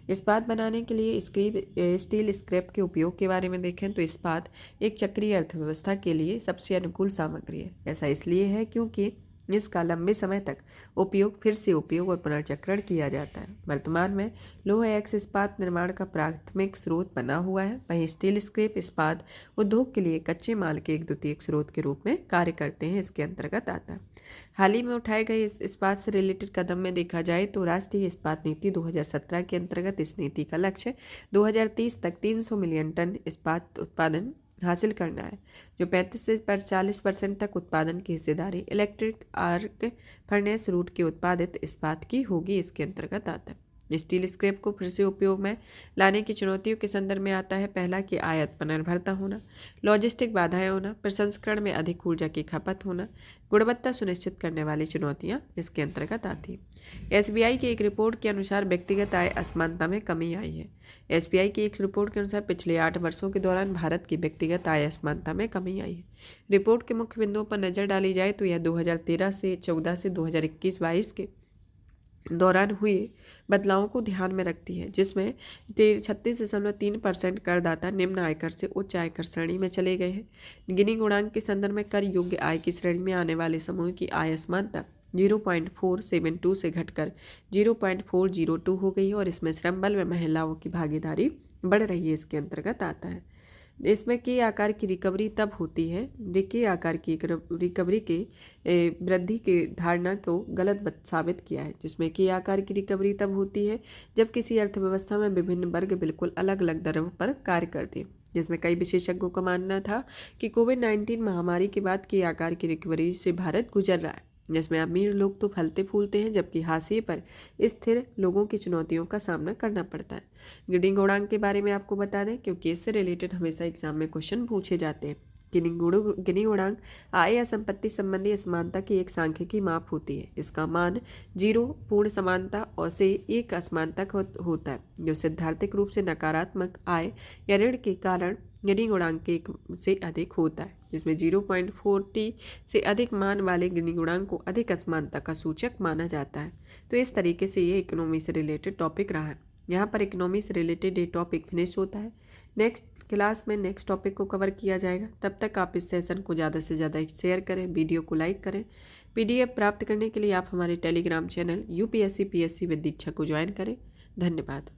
इस्पात बनाने के लिए स्टील स्क्रैप के उपयोग के बारे में देखें तो इस्पात एक चक्रीय अर्थव्यवस्था के लिए सबसे अनुकूल सामग्री है। ऐसा इसलिए है क्योंकि इसका लंबे समय तक उपयोग, फिर से उपयोग और पुनर्चक्रण किया जाता है। वर्तमान में लोह अयस्क इस्पात निर्माण का प्राथमिक स्रोत बना हुआ है, वहीं स्टील स्क्रैप इस्पात उद्योग के लिए कच्चे माल के एक द्वितीयक स्रोत के रूप में कार्य करते हैं, इसके अंतर्गत आता है। हाल ही में उठाए गए इस्पात से रिलेटेड कदम में देखा जाए तो राष्ट्रीय इस्पात नीति 2017 के अंतर्गत इस नीति का लक्ष्य 2030 तक 300 मिलियन टन इस्पात उत्पादन हासिल करना है, जो 35 से 40% तक उत्पादन की हिस्सेदारी इलेक्ट्रिक आर्क फर्नेस रूट के उत्पादित इस्पात की होगी, इसके अंतर्गत आता है। स्टील स्क्रैप को फिर से उपयोग में लाने की चुनौतियों के संदर्भ में आता है पहला कि आयात पर निर्भरता होना, लॉजिस्टिक बाधाएं होना, प्रसंस्करण में अधिक ऊर्जा की खपत होना, गुणवत्ता सुनिश्चित करने वाली चुनौतियां इसके अंतर्गत आती हैं। एसबीआई की एक रिपोर्ट के अनुसार व्यक्तिगत आय असमानता में कमी आई है। एसबीआई की एक रिपोर्ट के अनुसार पिछले 8 वर्षों के दौरान भारत की व्यक्तिगत आय असमानता में कमी आई है। रिपोर्ट के मुख्य बिंदुओं पर नजर डाली जाए तो यह 2013 से 14 से 2021-22 के दौरान हुए बदलावों को ध्यान में रखती है, जिसमें 36.3% करदाता निम्न आयकर से उच्च आयकर श्रेणी में चले गए हैं। गिनी गुणांक के संदर्भ में कर योग्य आय की श्रेणी में आने वाले समूह की आय असमानता 0.472 से घटकर 0.402 हो गई है और इसमें श्रम बल में महिलाओं की भागीदारी बढ़ रही है, इसके अंतर्गत आता है। इसमें के आकार की रिकवरी तब होती है, के आकार की रिकवरी के वृद्धि के धारणा को गलत साबित किया है, जिसमें के आकार की रिकवरी तब होती है जब किसी अर्थव्यवस्था में विभिन्न वर्ग बिल्कुल अलग अलग दरों पर कार्य करते हैं, जिसमें कई विशेषज्ञों का मानना था कि कोविड-19 महामारी के बाद के आकार की रिकवरी से भारत गुजर रहा है, जिसमें अमीर लोग तो फलते फूलते हैं जबकि हाशिए पर स्थिर लोगों की चुनौतियों का सामना करना पड़ता है। गिनी गुणांक के बारे में आपको बता दें क्योंकि इससे रिलेटेड हमेशा एग्जाम में क्वेश्चन पूछे जाते हैं। गिनी गुणांक आय या संपत्ति संबंधी असमानता की एक सांख्यिकी माप होती है। इसका मान 0 पूर्ण समानता और से 1 असमानता होता है, जो सिद्धांतिक रूप से नकारात्मक आय या ऋण के कारण गिनी गुणांक के 1 से अधिक होता है, जिसमें 0.40 से अधिक मान वाले गिनी गुणांक को अधिक असमानता का सूचक माना जाता है। तो इस तरीके से ये इकोनॉमी से रिलेटेड टॉपिक रहा है। यहाँ पर इकोनॉमी से रिलेटेड ये टॉपिक फिनिश होता है। नेक्स्ट क्लास में नेक्स्ट टॉपिक को कवर किया जाएगा। तब तक आप इस सेशन को ज़्यादा से ज़्यादा शेयर करें, वीडियो को लाइक करें। PDF प्राप्त करने के लिए आप हमारे Telegram channel UPSC PSC with Diksha को ज्वाइन करें। धन्यवाद।